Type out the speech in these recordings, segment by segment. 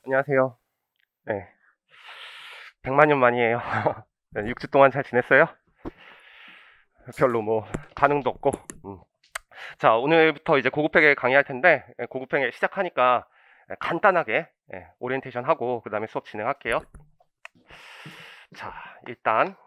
안녕하세요. 네, 100만 년 만이에요. 6주 동안 잘 지냈어요? 별로 뭐 반응도 없고. 자, 오늘부터 이제 고급회계 강의할 텐데 고급회계 시작하니까 간단하게 오리엔테이션 하고 그 다음에 수업 진행할게요. 자, 일단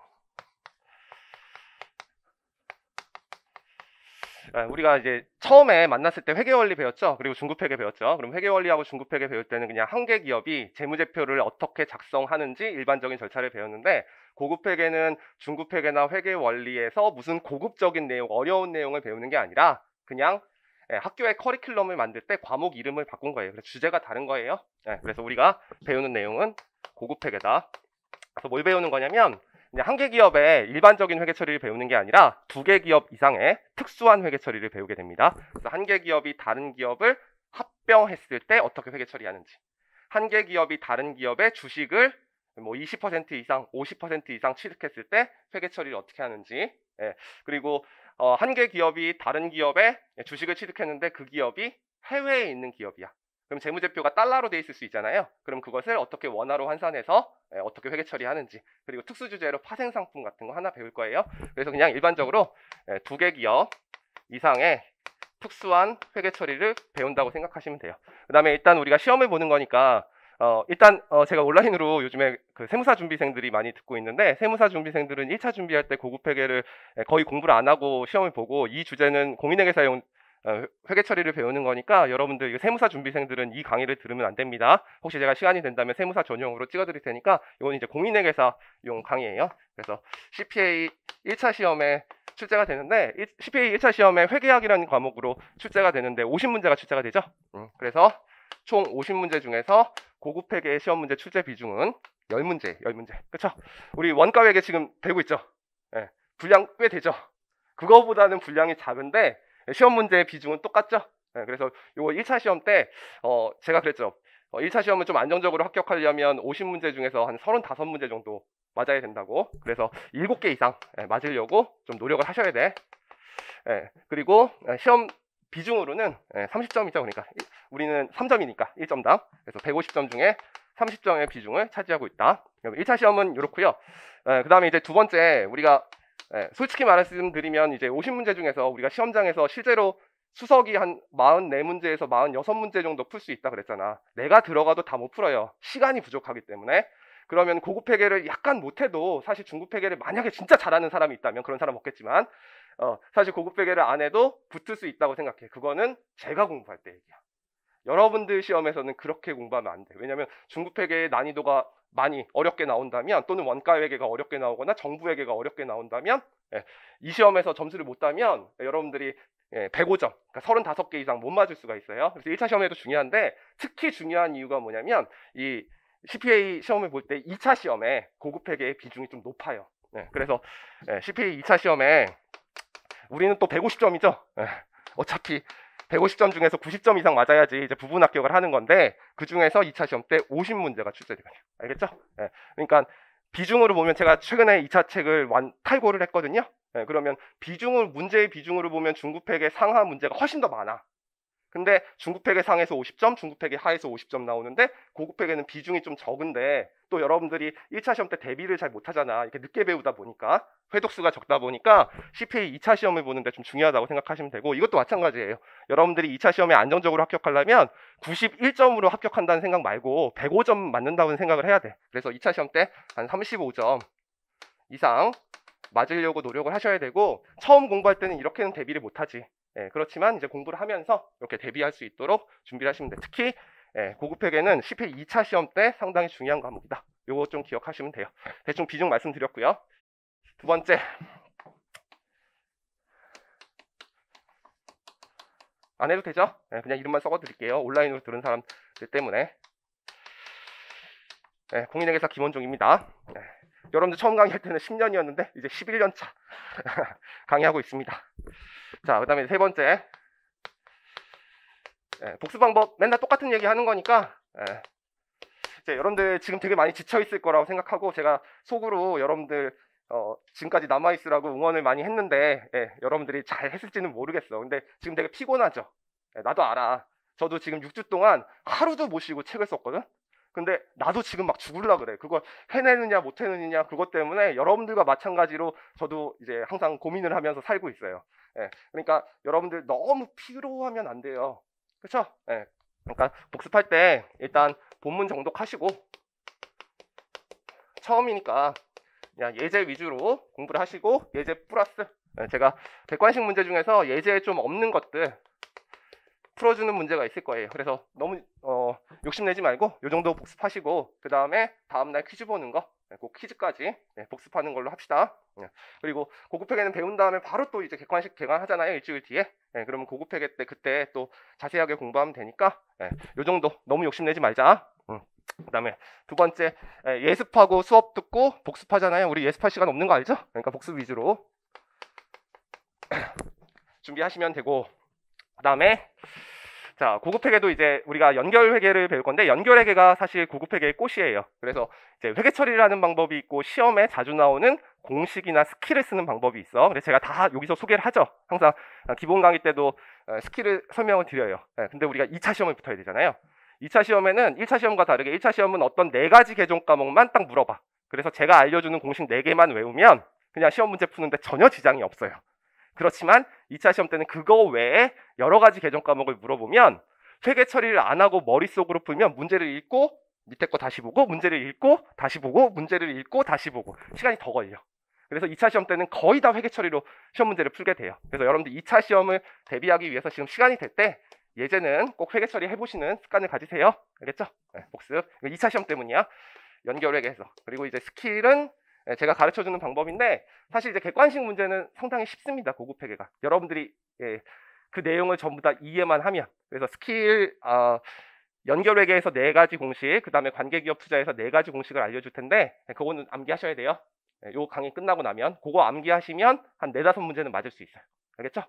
우리가 이제 처음에 만났을 때 회계원리 배웠죠. 그리고 중급회계 배웠죠. 그럼 회계원리하고 중급회계 배울 때는 그냥 한 개 기업이 재무제표를 어떻게 작성하는지 일반적인 절차를 배웠는데, 고급회계는 중급회계나 회계원리에서 무슨 고급적인 내용, 어려운 내용을 배우는 게 아니라 그냥 학교의 커리큘럼을 만들 때 과목 이름을 바꾼 거예요. 그래서 주제가 다른 거예요. 그래서 우리가 배우는 내용은 고급회계다. 그래서 뭘 배우는 거냐면, 한 개 기업의 일반적인 회계 처리를 배우는 게 아니라 두 개 기업 이상의 특수한 회계 처리를 배우게 됩니다. 그래서 한 개 기업이 다른 기업을 합병했을 때 어떻게 회계 처리하는지, 한 개 기업이 다른 기업의 주식을 뭐 20% 이상, 50% 이상 취득했을 때 회계 처리를 어떻게 하는지, 그리고 한 개 기업이 다른 기업의 주식을 취득했는데 그 기업이 해외에 있는 기업이야. 그럼 재무제표가 달러로 돼 있을 수 있잖아요. 그럼 그것을 어떻게 원화로 환산해서 어떻게 회계 처리하는지, 그리고 특수 주제로 파생 상품 같은 거 하나 배울 거예요. 그래서 그냥 일반적으로 두 개 기업 이상의 특수한 회계 처리를 배운다고 생각하시면 돼요. 그 다음에 일단 우리가 시험을 보는 거니까 일단 제가 온라인으로 요즘에 그 세무사 준비생들이 많이 듣고 있는데, 세무사 준비생들은 1차 준비할 때 고급회계를 거의 공부를 안 하고 시험을 보고, 이 주제는 공인회계사용 회계 처리를 배우는 거니까 여러분들 세무사 준비생들은 이 강의를 들으면 안 됩니다. 혹시 제가 시간이 된다면 세무사 전용으로 찍어드릴 테니까, 이건 이제 공인회계사용 강의예요. 그래서 CPA 1차 시험에 출제가 되는데, CPA 1차 시험에 회계학이라는 과목으로 출제가 되는데 50문제가 출제가 되죠. 그래서 총 50문제 중에서 고급회계 시험 문제 출제 비중은 10문제. 그쵸? 우리 원가회계 지금 되고 있죠. 분량 꽤 되죠. 그거보다는 분량이 작은데 시험 문제의 비중은 똑같죠. 그래서 요거 1차 시험 때 제가 그랬죠. 1차 시험은 좀 안정적으로 합격하려면 50문제 중에서 한 35문제 정도 맞아야 된다고. 그래서 7개 이상 맞으려고 좀 노력을 하셔야 돼. 그리고 시험 비중으로는 30점이죠. 그러니까 우리는 3점이니까 1점당. 그래서 150점 중에 30점의 비중을 차지하고 있다. 1차 시험은 이렇고요. 그 다음에 이제 두 번째, 우리가 솔직히 말씀드리면 이제 50문제 중에서 우리가 시험장에서 실제로 수석이 한 44문제에서 46문제 정도 풀 수 있다 그랬잖아. 내가 들어가도 다 못 풀어요. 시간이 부족하기 때문에. 그러면 고급회계를 약간 못해도, 사실 중급회계를 만약에 진짜 잘하는 사람이 있다면, 그런 사람 없겠지만 사실 고급회계를 안 해도 붙을 수 있다고 생각해. 그거는 제가 공부할 때 얘기야. 여러분들 시험에서는 그렇게 공부하면 안 돼. 왜냐면 중급회계의 난이도가 많이 어렵게 나온다면, 또는 원가회계가 어렵게 나오거나 정부회계가 어렵게 나온다면, 이 시험에서 점수를 못 따면 여러분들이 105점, 그러니까 35개 이상 못 맞을 수가 있어요. 그래서 1차 시험에도 중요한데, 특히 중요한 이유가 뭐냐면, 이 CPA 시험을 볼 때 2차 시험에 고급회계의 비중이 좀 높아요. 그래서 CPA 2차 시험에 우리는 또 150점이죠. 어차피 150점 중에서 90점 이상 맞아야지 이제 부분 합격을 하는 건데, 그 중에서 2차 시험 때 50문제가 출제되거든요. 알겠죠? 그러니까 비중으로 보면, 제가 최근에 2차 책을 탈고를 했거든요. 그러면 문제의 비중으로 보면 중급회계 상하 문제가 훨씬 더 많아. 근데 중급회계 상에서 50점, 중급회계 하에서 50점 나오는데, 고급회계는 비중이 좀 적은데, 또 여러분들이 1차 시험 때 대비를 잘 못하잖아. 이렇게 늦게 배우다 보니까, 회독수가 적다 보니까 CPA 2차 시험을 보는데 좀 중요하다고 생각하시면 되고, 이것도 마찬가지예요. 여러분들이 2차 시험에 안정적으로 합격하려면 91점으로 합격한다는 생각 말고 105점 맞는다는 생각을 해야 돼. 그래서 2차 시험 때 한 35점 이상 맞으려고 노력을 하셔야 되고, 처음 공부할 때는 이렇게는 대비를 못하지. 그렇지만 이제 공부를 하면서 이렇게 대비할 수 있도록 준비를 하시면 돼요. 특히 고급회계는 CPA 2차 시험 때 상당히 중요한 과목이다. 요거 좀 기억하시면 돼요. 대충 비중 말씀드렸고요. 두 번째, 안 해도 되죠? 그냥 이름만 적어드릴게요. 온라인으로 들은 사람들 때문에. 공인회계사 김원종입니다. 여러분들 처음 강의할 때는 10년이었는데 이제 11년 차 강의하고 있습니다. 자, 그 다음에 세 번째, 복수 방법 맨날 똑같은 얘기 하는 거니까 이제 여러분들 지금 되게 많이 지쳐 있을 거라고 생각하고, 제가 속으로 여러분들 지금까지 남아있으라고 응원을 많이 했는데 여러분들이 잘 했을지는 모르겠어. 근데 지금 되게 피곤하죠. 나도 알아. 저도 지금 6주 동안 하루도 못 쉬고 책을 썼거든. 근데 나도 지금 막 죽을라 그래. 그걸 해내느냐 못 해내느냐 그것 때문에 여러분들과 마찬가지로 저도 이제 항상 고민을 하면서 살고 있어요. 예, 그러니까 여러분들 너무 피로하면 안 돼요. 그렇죠? 예, 그러니까 복습할 때 일단 본문 정독하시고 처음이니까 그냥 예제 위주로 공부를 하시고 예제 플러스 제가 객관식 문제 중에서 예제에 좀 없는 것들 풀어주는 문제가 있을 거예요. 그래서 너무 욕심내지 말고 이 정도 복습하시고 그 다음에 다음날 퀴즈 보는 거 꼭 퀴즈까지 복습하는 걸로 합시다. 그리고 고급회계는 배운 다음에 바로 또 이제 객관식 개강하잖아요. 일주일 뒤에. 그러면 고급회계 때 그때 또 자세하게 공부하면 되니까 이 정도 너무 욕심내지 말자. 그 다음에 두 번째 예습하고 수업 듣고 복습하잖아요. 우리 예습할 시간 없는 거 알죠? 그러니까 복습 위주로 준비하시면 되고 그 다음에 자 고급회계도 이제 우리가 연결회계를 배울 건데 연결회계가 사실 고급회계의 꽃이에요. 그래서 이제 회계 처리를 하는 방법이 있고 시험에 자주 나오는 공식이나 스킬을 쓰는 방법이 있어. 그래서 제가 다 여기서 소개를 하죠. 항상 기본 강의 때도 스킬을 설명을 드려요. 근데 우리가 2차 시험을 붙어야 되잖아요. 2차 시험에는 1차 시험과 다르게 1차 시험은 어떤 4가지 계종 과목만 딱 물어봐. 그래서 제가 알려주는 공식 4개만 외우면 그냥 시험 문제 푸는데 전혀 지장이 없어요. 그렇지만 2차 시험 때는 그거 외에 여러 가지 계종 과목을 물어보면 회계 처리를 안 하고 머릿속으로 풀면 문제를 읽고 밑에 거 다시 보고 문제를 읽고 다시 보고 문제를 읽고 다시 보고 시간이 더 걸려. 그래서 2차 시험 때는 거의 다 회계 처리로 시험 문제를 풀게 돼요. 그래서 여러분들 2차 시험을 대비하기 위해서 지금 시간이 될 때 예제는 꼭 회계 처리 해보시는 습관을 가지세요. 알겠죠? 복습. 2차 시험 때문이야. 연결회계에서. 그리고 이제 스킬은 제가 가르쳐주는 방법인데 사실 이제 객관식 문제는 상당히 쉽습니다. 고급회계가. 여러분들이 그 내용을 전부 다 이해만 하면. 그래서 스킬 연결회계에서 4가지 공식, 그 다음에 관계기업 투자에서 4가지 공식을 알려줄 텐데 그거는 암기하셔야 돼요. 요 강의 끝나고 나면 그거 암기하시면 한 4-5문제는 맞을 수 있어요. 알겠죠?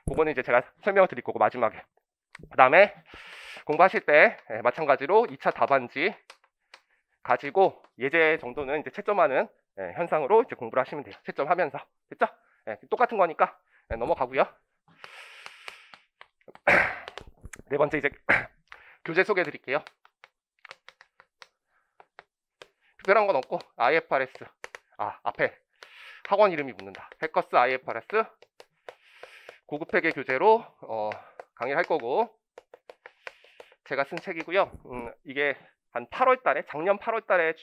그거는 이제 제가 설명을 드릴 거고 마지막에. 그 다음에 공부하실 때 마찬가지로 2차 답안지 가지고 예제 정도는 이제 채점하는 현상으로 이제 공부를 하시면 돼요. 채점하면서. 됐죠? 똑같은 거니까 넘어가고요. 네 번째 이제 교재 소개해 드릴게요. 특별한 건 없고 IFRS 앞에 학원 이름이 붙는다. 해커스 IFRS 고급회계 교재로 강의를 할 거고 제가 쓴 책이고요. 이게 한 8월 달에 작년 8월 달에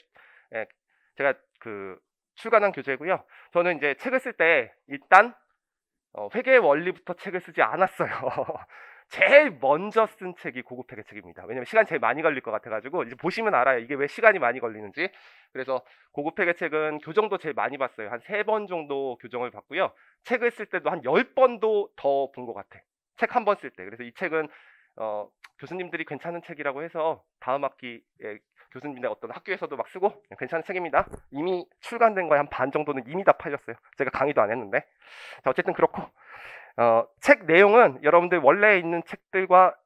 제가 출간한 교재고요. 저는 이제 책을 쓸 때 일단 회계 원리부터 책을 쓰지 않았어요. 제일 먼저 쓴 책이 고급회계 책입니다. 왜냐면 시간이 제일 많이 걸릴 것 같아가지고 이제 보시면 알아요. 이게 왜 시간이 많이 걸리는지. 그래서 고급회계 책은 교정도 제일 많이 봤어요. 한 3번 정도 교정을 봤고요. 책을 쓸 때도 한 10번도 더 본 것 같아. 책 한 번 쓸 때. 그래서 이 책은 교수님들이 괜찮은 책이라고 해서 다음 학기에 교수님의 어떤 학교에서도 막 쓰고 괜찮은 책입니다. 이미 출간된 거에 한 반 정도는 이미 다 팔렸어요. 제가 강의도 안 했는데. 자, 어쨌든 그렇고 책 내용은 여러분들 원래 있는 책들과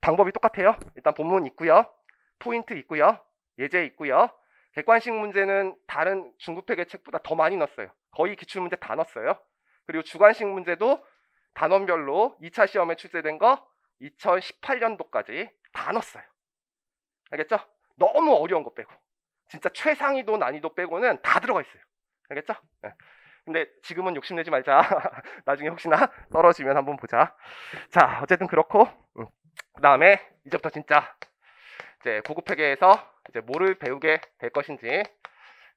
방법이 똑같아요. 일단 본문 있고요. 포인트 있고요. 예제 있고요. 객관식 문제는 다른 중급회계 책보다 더 많이 넣었어요. 거의 기출문제 다 넣었어요. 그리고 주관식 문제도 단원별로 2차 시험에 출제된 거 2018년도까지 다 넣었어요. 알겠죠? 너무 어려운 거 빼고 진짜 최상위도 난이도 빼고는 다 들어가 있어요. 알겠죠? 네. 근데 지금은 욕심내지 말자. 나중에 혹시나 떨어지면 한번 보자. 자, 어쨌든 그렇고 그 다음에 이제부터 진짜 이제 고급회계에서 이제 뭐를 배우게 될 것인지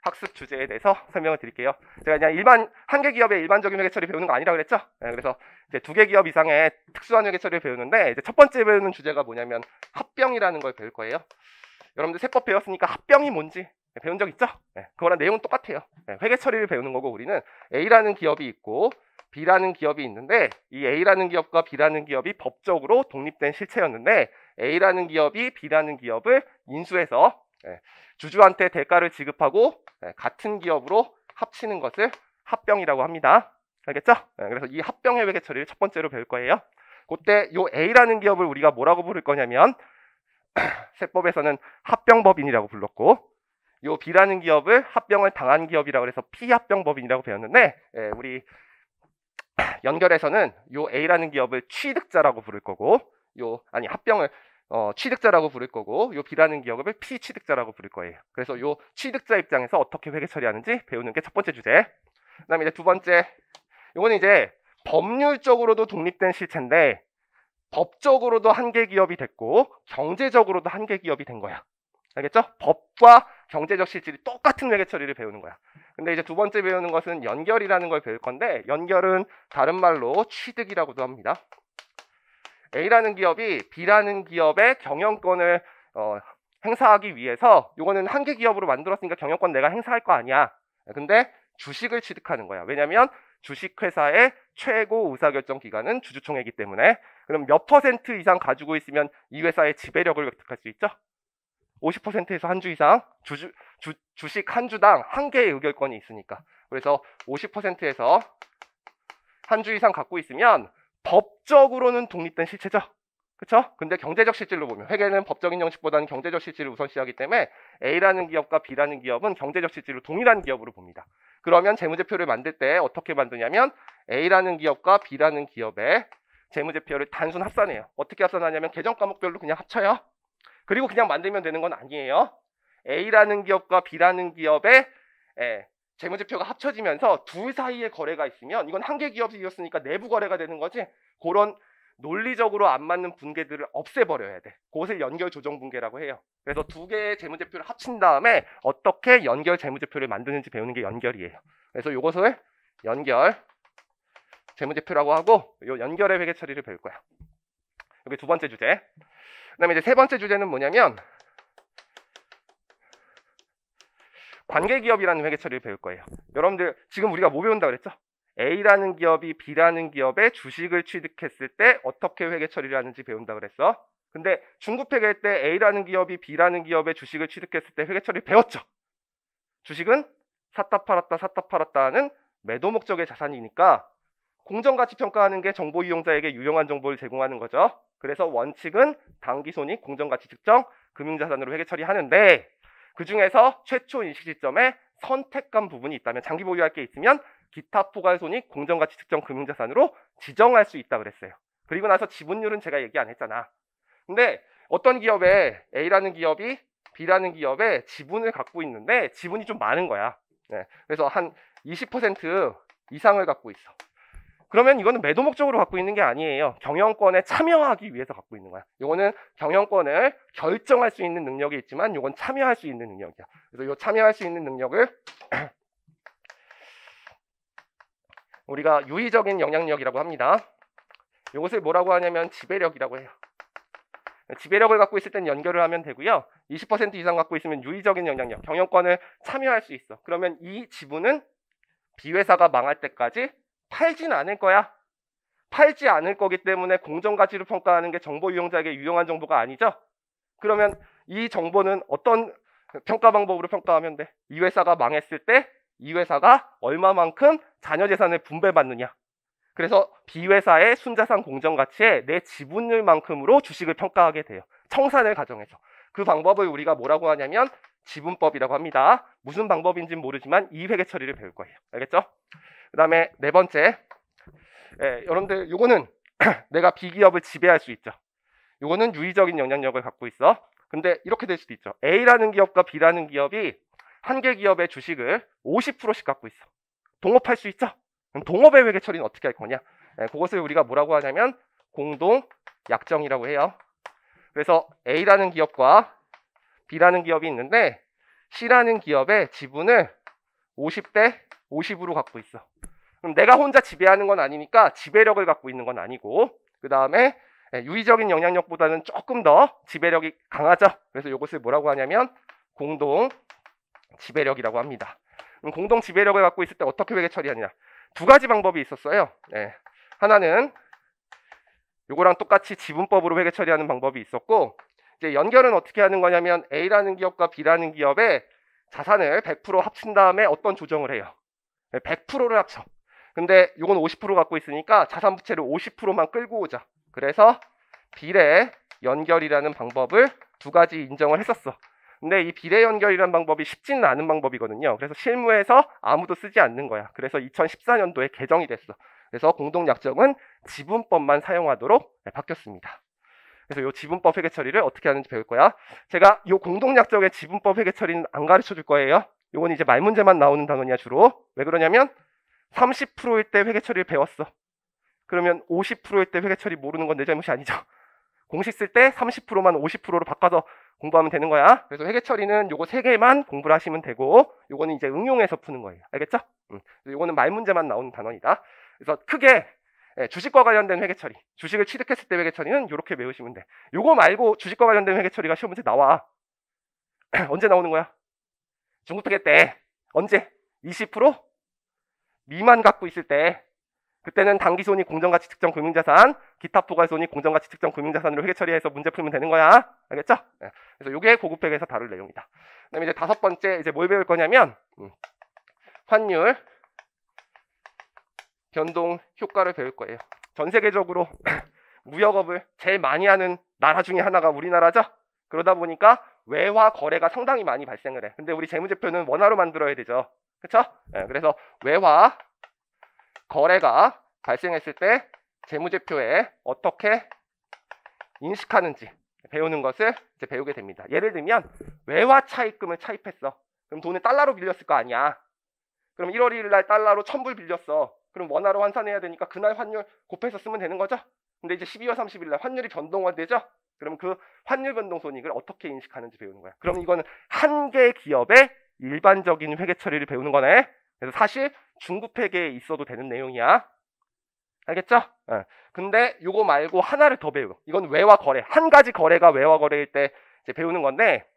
학습 주제에 대해서 설명을 드릴게요. 제가 그냥 한 개 기업의 일반적인 회계 처리 배우는 거 아니라 그랬죠? 네, 그래서 이제 2개 기업 이상의 특수한 회계 처리를 배우는데 이제 첫 번째 배우는 주제가 뭐냐면 합병이라는 걸 배울 거예요. 여러분들 세법 배웠으니까 합병이 뭔지 배운 적 있죠? 네, 그거랑 내용은 똑같아요. 네, 회계 처리를 배우는 거고 우리는 A라는 기업이 있고 B라는 기업이 있는데 이 A라는 기업과 B라는 기업이 법적으로 독립된 실체였는데 A라는 기업이 B라는 기업을 인수해서 주주한테 대가를 지급하고 같은 기업으로 합치는 것을 합병이라고 합니다. 알겠죠? 그래서 이 합병의 회계 처리를 첫 번째로 배울 거예요. 그때 이 A라는 기업을 우리가 뭐라고 부를 거냐면 세법에서는 합병법인이라고 불렀고 요 B라는 기업을 합병을 당한 기업이라고 해서 피합병법인이라고 배웠는데 우리 연결에서는 요 A라는 기업을 취득자라고 부를 거고 합병을 취득자라고 부를 거고, 요 B라는 기업을 피취득자라고 부를 거예요. 그래서 요 취득자 입장에서 어떻게 회계 처리하는지 배우는 게 첫 번째 주제. 그다음에 이제 두 번째, 요거는 이제 법률적으로도 독립된 실체인데 법적으로도 한계 기업이 됐고 경제적으로도 한계 기업이 된 거야. 알겠죠? 법과 경제적 실질이 똑같은 회계 처리를 배우는 거야. 근데 이제 두 번째 배우는 것은 연결이라는 걸 배울 건데, 연결은 다른 말로 취득이라고도 합니다. A라는 기업이 B라는 기업의 경영권을 행사하기 위해서, 요거는 한계 기업으로 만들었으니까 경영권 내가 행사할 거 아니야. 근데 주식을 취득하는 거야. 왜냐면 주식회사의 최고 의사결정 기관은 주주총회이기 때문에. 그럼 몇 % 이상 가지고 있으면 이 회사의 지배력을 획득할 수 있죠? 50%에서 한 주 이상, 주식 한 주당 한 개의 의결권이 있으니까. 그래서 50%에서 한 주 이상 갖고 있으면 법적으로는 독립된 실체죠. 그쵸? 근데 경제적 실질로 보면, 회계는 법적인 형식보다는 경제적 실질을 우선시하기 때문에 A라는 기업과 B라는 기업은 경제적 실질로 동일한 기업으로 봅니다. 그러면 재무제표를 만들 때 어떻게 만드냐면, A라는 기업과 B라는 기업의 재무제표를 단순 합산해요. 어떻게 합산하냐면 계정 과목별로 그냥 합쳐요. 그리고 그냥 만들면 되는 건 아니에요. A라는 기업과 B라는 기업의 재무제표가 합쳐지면서 둘 사이에 거래가 있으면, 이건 한계 기업이었으니까 내부 거래가 되는 거지, 그런 논리적으로 안 맞는 분계들을 없애버려야 돼. 그것을 연결 조정 분계라고 해요. 그래서 두 개의 재무제표를 합친 다음에 어떻게 연결 재무제표를 만드는지 배우는 게 연결이에요. 그래서 이것을 연결 재무제표라고 하고, 이 연결의 회계 처리를 배울 거야. 이게 두 번째 주제. 그다음에 이제 세 번째 주제는 뭐냐면, 관계기업이라는 회계 처리를 배울 거예요. 여러분들 지금 우리가 뭐 배운다 그랬죠? A라는 기업이 B라는 기업의 주식을 취득했을 때 어떻게 회계 처리를 하는지 배운다 그랬어. 근데 중급회계 때 A라는 기업이 B라는 기업의 주식을 취득했을 때 회계 처리를 배웠죠. 주식은 샀다 팔았다 하는 매도 목적의 자산이니까 공정가치 평가하는 게 정보 이용자에게 유용한 정보를 제공하는 거죠. 그래서 원칙은 당기손익 공정가치 측정 금융자산으로 회계 처리하는데, 그 중에서 최초 인식 시점에 선택한 부분이 있다면, 장기 보유할 게 있으면 기타 포괄손익 공정가치 측정 금융자산으로 지정할 수 있다 그랬어요. 그리고 나서 지분율은 제가 얘기 안 했잖아. 근데 어떤 기업에 A라는 기업이 B라는 기업에 지분을 갖고 있는데 지분이 좀 많은 거야. 네, 그래서 한 20% 이상을 갖고 있어. 그러면 이거는 매도 목적으로 갖고 있는 게 아니에요. 경영권에 참여하기 위해서 갖고 있는 거야. 이거는 경영권을 결정할 수 있는 능력이 있지만 이건 참여할 수 있는 능력이야. 그래서 이 참여할 수 있는 능력을 우리가 유의적인 영향력이라고 합니다. 이것을 뭐라고 하냐면 지배력이라고 해요. 지배력을 갖고 있을 땐 연결을 하면 되고요. 20% 이상 갖고 있으면 유의적인 영향력, 경영권을 참여할 수 있어. 그러면 이 지분은 B회사가 망할 때까지 팔진 않을 거야. 팔지 않을 거기 때문에 공정가치를 평가하는 게 정보 이용자에게 유용한 정보가 아니죠. 그러면 이 정보는 어떤 평가 방법으로 평가하면 돼? 이 회사가 망했을 때 이 회사가 얼마만큼 자녀재산을 분배받느냐. 그래서 B회사의 순자산 공정가치에 내 지분율만큼으로 주식을 평가하게 돼요. 청산을 가정해서. 그 방법을 우리가 뭐라고 하냐면 지분법이라고 합니다. 무슨 방법인지는 모르지만 이 회계 처리를 배울 거예요. 알겠죠? 그 다음에 네 번째, 여러분들 요거는 내가 B기업을 지배할 수 있죠. 요거는 유의적인 영향력을 갖고 있어. 근데 이렇게 될 수도 있죠. A라는 기업과 B라는 기업이 한 개 기업의 주식을 50%씩 갖고 있어. 동업할 수 있죠. 그럼 동업의 회계 처리는 어떻게 할 거냐? 그것을 우리가 뭐라고 하냐면 공동 약정이라고 해요. 그래서 A라는 기업과 B라는 기업이 있는데 C라는 기업의 지분을 50대 50으로 갖고 있어. 그럼 내가 혼자 지배하는 건 아니니까 지배력을 갖고 있는 건 아니고, 그 다음에 유의적인 영향력보다는 조금 더 지배력이 강하죠. 그래서 이것을 뭐라고 하냐면 공동 지배력이라고 합니다. 그럼 공동 지배력을 갖고 있을 때 어떻게 회계 처리하느냐? 두 가지 방법이 있었어요. 하나는 요거랑 똑같이 지분법으로 회계 처리하는 방법이 있었고, 이제 연결은 어떻게 하는 거냐면 A라는 기업과 B라는 기업의 자산을 100% 합친 다음에 어떤 조정을 해요. 100%를 합쳐. 근데 요건 50% 갖고 있으니까 자산 부채를 50%만 끌고 오자. 그래서 비례 연결이라는 방법을 두 가지 인정을 했었어. 근데 이 비례 연결이라는 방법이 쉽지는 않은 방법이거든요. 그래서 실무에서 아무도 쓰지 않는 거야. 그래서 2014년도에 개정이 됐어. 그래서 공동약정은 지분법만 사용하도록 바뀌었습니다. 그래서 요 지분법 회계 처리를 어떻게 하는지 배울 거야. 제가 요 공동약정의 지분법 회계 처리는 안 가르쳐 줄 거예요. 요건 이제 말문제만 나오는 단원이야 주로. 왜 그러냐면 30%일 때 회계 처리를 배웠어. 그러면 50%일 때 회계 처리 모르는 건 내 잘못이 아니죠. 공식 쓸 때 30%만 50%로 바꿔서 공부하면 되는 거야. 그래서 회계 처리는 요거 3개만 공부를 하시면 되고, 요거는 이제 응용해서 푸는 거예요. 알겠죠? 요거는 말문제만 나오는 단원이다. 그래서 크게 주식과 관련된 회계 처리, 주식을 취득했을 때 회계 처리는 이렇게 외우시면 돼. 요거 말고 주식과 관련된 회계 처리가 시험 문제 나와. 언제 나오는 거야? 중국회계 때. 언제? 20% 미만 갖고 있을 때. 그때는 당기손익 공정가치 측정 금융자산, 기타 포괄손익 공정가치 측정 금융자산으로 회계 처리해서 문제 풀면 되는 거야. 알겠죠? 그래서 요게 고급회계에서 다룰 내용이다. 그다음에 이제 5번째 이제 뭘 배울 거냐면 환율 변동 효과를 배울 거예요. 전 세계적으로 무역업을 제일 많이 하는 나라 중에 하나가 우리나라죠. 그러다 보니까 외화 거래가 상당히 많이 발생을 해. 근데 우리 재무제표는 원화로 만들어야 되죠. 그렇죠? 그래서 외화 거래가 발생했을 때 재무제표에 어떻게 인식하는지 배우는 것을 이제 배우게 됩니다. 예를 들면 외화 차입금을 차입했어. 그럼 돈을 달러로 빌렸을 거 아니야. 그럼 1월 1일 날 달러로 1000불 빌렸어. 그럼 원화로 환산해야 되니까 그날 환율 곱해서 쓰면 되는 거죠. 근데 이제 12월 30일 날 환율이 변동되죠. 그럼 그 환율 변동 손익을 어떻게 인식하는지 배우는 거야. 그럼 이거는 한 개 기업의 일반적인 회계 처리를 배우는 거네. 그래서 사실 중급 회계에 있어도 되는 내용이야. 알겠죠? 근데 요거 말고 하나를 더 배워. 이건 외화 거래. 한 가지 거래가 외화 거래일 때 이제 배우는 건데,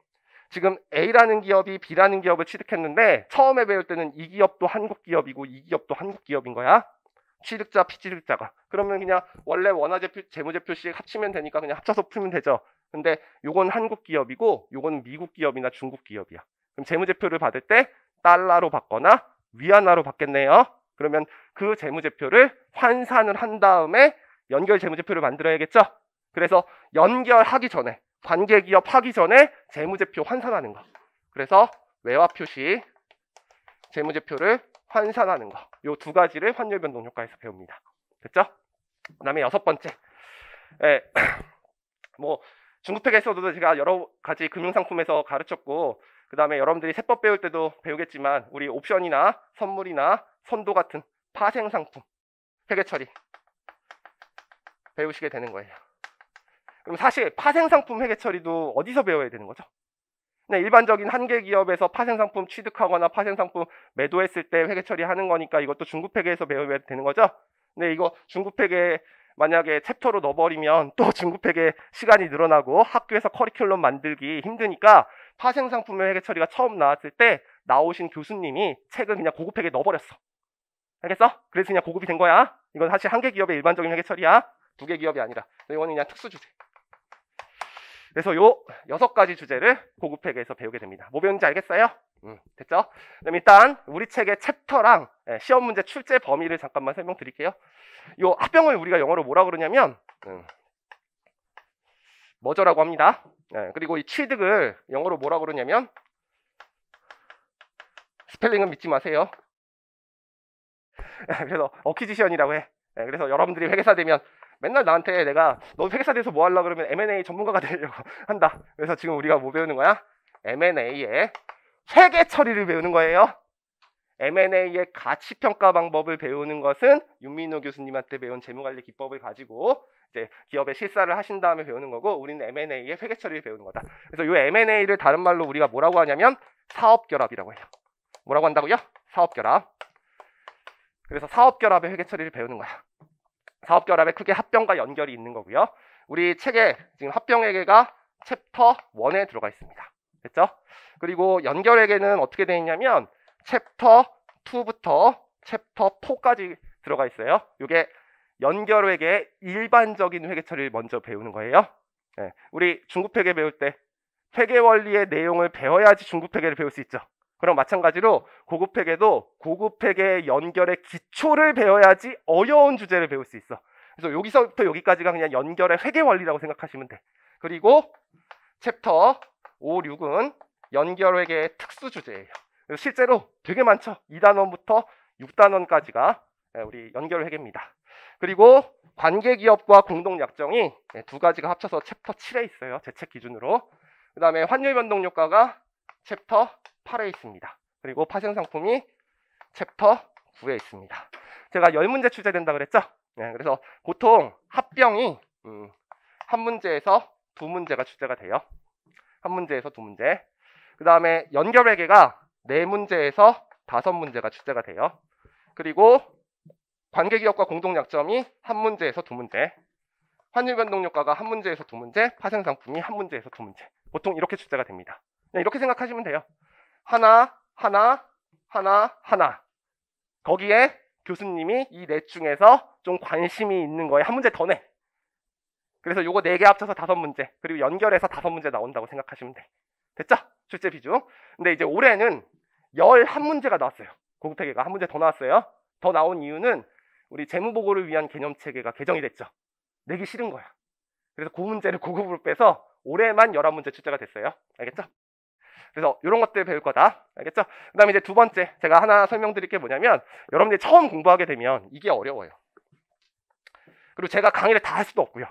지금 A라는 기업이 B라는 기업을 취득했는데 처음에 배울 때는 이 기업도 한국 기업이고 이 기업도 한국 기업인 거야. 취득자, 피취득자가. 그러면 그냥 원래 원화제표, 재무제표씩 합치면 되니까 그냥 합쳐서 풀면 되죠. 근데 요건 한국 기업이고 요건 미국 기업이나 중국 기업이야. 그럼 재무제표를 받을 때 달러로 받거나 위안화로 받겠네요. 그러면 그 재무제표를 환산을 한 다음에 연결 재무제표를 만들어야겠죠. 그래서 연결하기 전에, 관계기업 하기 전에 재무제표 환산하는 거. 그래서 외화 표시, 재무제표를 환산하는 거. 요 두 가지를 환율 변동 효과에서 배웁니다. 됐죠? 그 다음에 6번째. 뭐 중급회계에서도 제가 여러 가지 금융상품에서 가르쳤고, 그 다음에 여러분들이 세법 배울 때도 배우겠지만 우리 옵션이나 선물이나 선도 같은 파생상품 회계 처리 배우시게 되는 거예요. 그럼 사실 파생상품 회계 처리도 어디서 배워야 되는 거죠? 네, 일반적인 한 개 기업에서 파생상품 취득하거나 파생상품 매도했을 때 회계 처리하는 거니까 이것도 중급회계에서 배워야 되는 거죠? 근데 이거 중급회계 만약에 챕터로 넣어버리면 또 중급회계 시간이 늘어나고 학교에서 커리큘럼 만들기 힘드니까 파생상품의 회계 처리가 처음 나왔을 때 나오신 교수님이 책을 그냥 고급회계에 넣어버렸어. 알겠어? 그래서 그냥 고급이 된 거야. 이건 사실 한 개 기업의 일반적인 회계 처리야. 두 개 기업이 아니라. 이거는 그냥 특수 주제. 그래서 요 6가지 주제를 고급회계에서 배우게 됩니다. 뭐 배우는지 알겠어요? 됐죠? 그럼 일단 우리 책의 챕터랑 시험 문제 출제 범위를 잠깐만 설명드릴게요. 요 합병을 우리가 영어로 뭐라 그러냐면 머저라고 합니다. 그리고 이 취득을 영어로 뭐라 그러냐면, 스펠링은 믿지 마세요. 그래서 어퀴지션이라고 해. 그래서 여러분들이 회계사 되면 맨날 나한테 내가 너 회계사 돼서 뭐 하려고 그러면 M&A 전문가가 되려고 한다. 그래서 지금 우리가 뭐 배우는 거야? M&A의 회계 처리를 배우는 거예요. M&A의 가치평가 방법을 배우는 것은 윤민호 교수님한테 배운 재무관리 기법을 가지고 이제 기업에 실사를 하신 다음에 배우는 거고, 우리는 M&A의 회계 처리를 배우는 거다. 그래서 이 M&A를 다른 말로 우리가 뭐라고 하냐면 사업결합이라고 해요. 뭐라고 한다고요? 사업결합. 그래서 사업결합의 회계 처리를 배우는 거야. 사업결합에 크게 합병과 연결이 있는 거고요. 우리 책에 지금 합병회계가 챕터 1에 들어가 있습니다. 됐죠? 그리고 연결회계는 어떻게 되어 있냐면 챕터 2부터 챕터 4까지 들어가 있어요. 이게 연결회계의 일반적인 회계 처리를 먼저 배우는 거예요. 우리 중급회계 배울 때 회계원리의 내용을 배워야지 중급회계를 배울 수 있죠. 그럼 마찬가지로 고급회계도 고급회계 연결의 기초를 배워야지 어려운 주제를 배울 수 있어. 그래서 여기서부터 여기까지가 그냥 연결의 회계원리라고 생각하시면 돼. 그리고 챕터 5, 6은 연결회계의 특수 주제예요. 실제로 되게 많죠. 2단원부터 6단원까지가 우리 연결회계입니다. 그리고 관계기업과 공동약정이 두 가지가 합쳐서 챕터 7에 있어요. 제 책 기준으로. 그 다음에 환율변동효과가 챕터 8에 있습니다. 그리고 파생상품이 챕터 9에 있습니다. 제가 10문제 출제된다 그랬죠? 그래서 보통 합병이 한 문제에서 두 문제가 출제가 돼요. 한 문제에서 두 문제. 그 다음에 연결회계가 4문제에서 5문제가 출제가 돼요. 그리고 관계기업과 공동약점이 한 문제에서 두 문제. 환율변동효과가 한 문제에서 두 문제. 파생상품이 한 문제에서 두 문제. 보통 이렇게 출제가 됩니다. 이렇게 생각하시면 돼요. 하나, 하나, 하나, 하나. 거기에 교수님이 이 넷 중에서 좀 관심이 있는 거에 한 문제 더 내. 그래서 요거 4개 합쳐서 5문제. 그리고 연결해서 5문제 나온다고 생각하시면 돼. 됐죠? 출제 비중. 근데 이제 올해는 11문제가 나왔어요. 고급회계가 한 문제 더 나왔어요. 더 나온 이유는 우리 재무보고를 위한 개념체계가 개정이 됐죠. 내기 싫은 거야. 그래서 그 문제를 고급으로 빼서 올해만 11문제 출제가 됐어요. 알겠죠? 그래서 이런 것들 배울 거다. 알겠죠? 그 다음에 이제 두 번째 제가 하나 설명드릴 게 뭐냐면 여러분들이 처음 공부하게 되면 이게 어려워요. 그리고 제가 강의를 다 할 수도 없고요.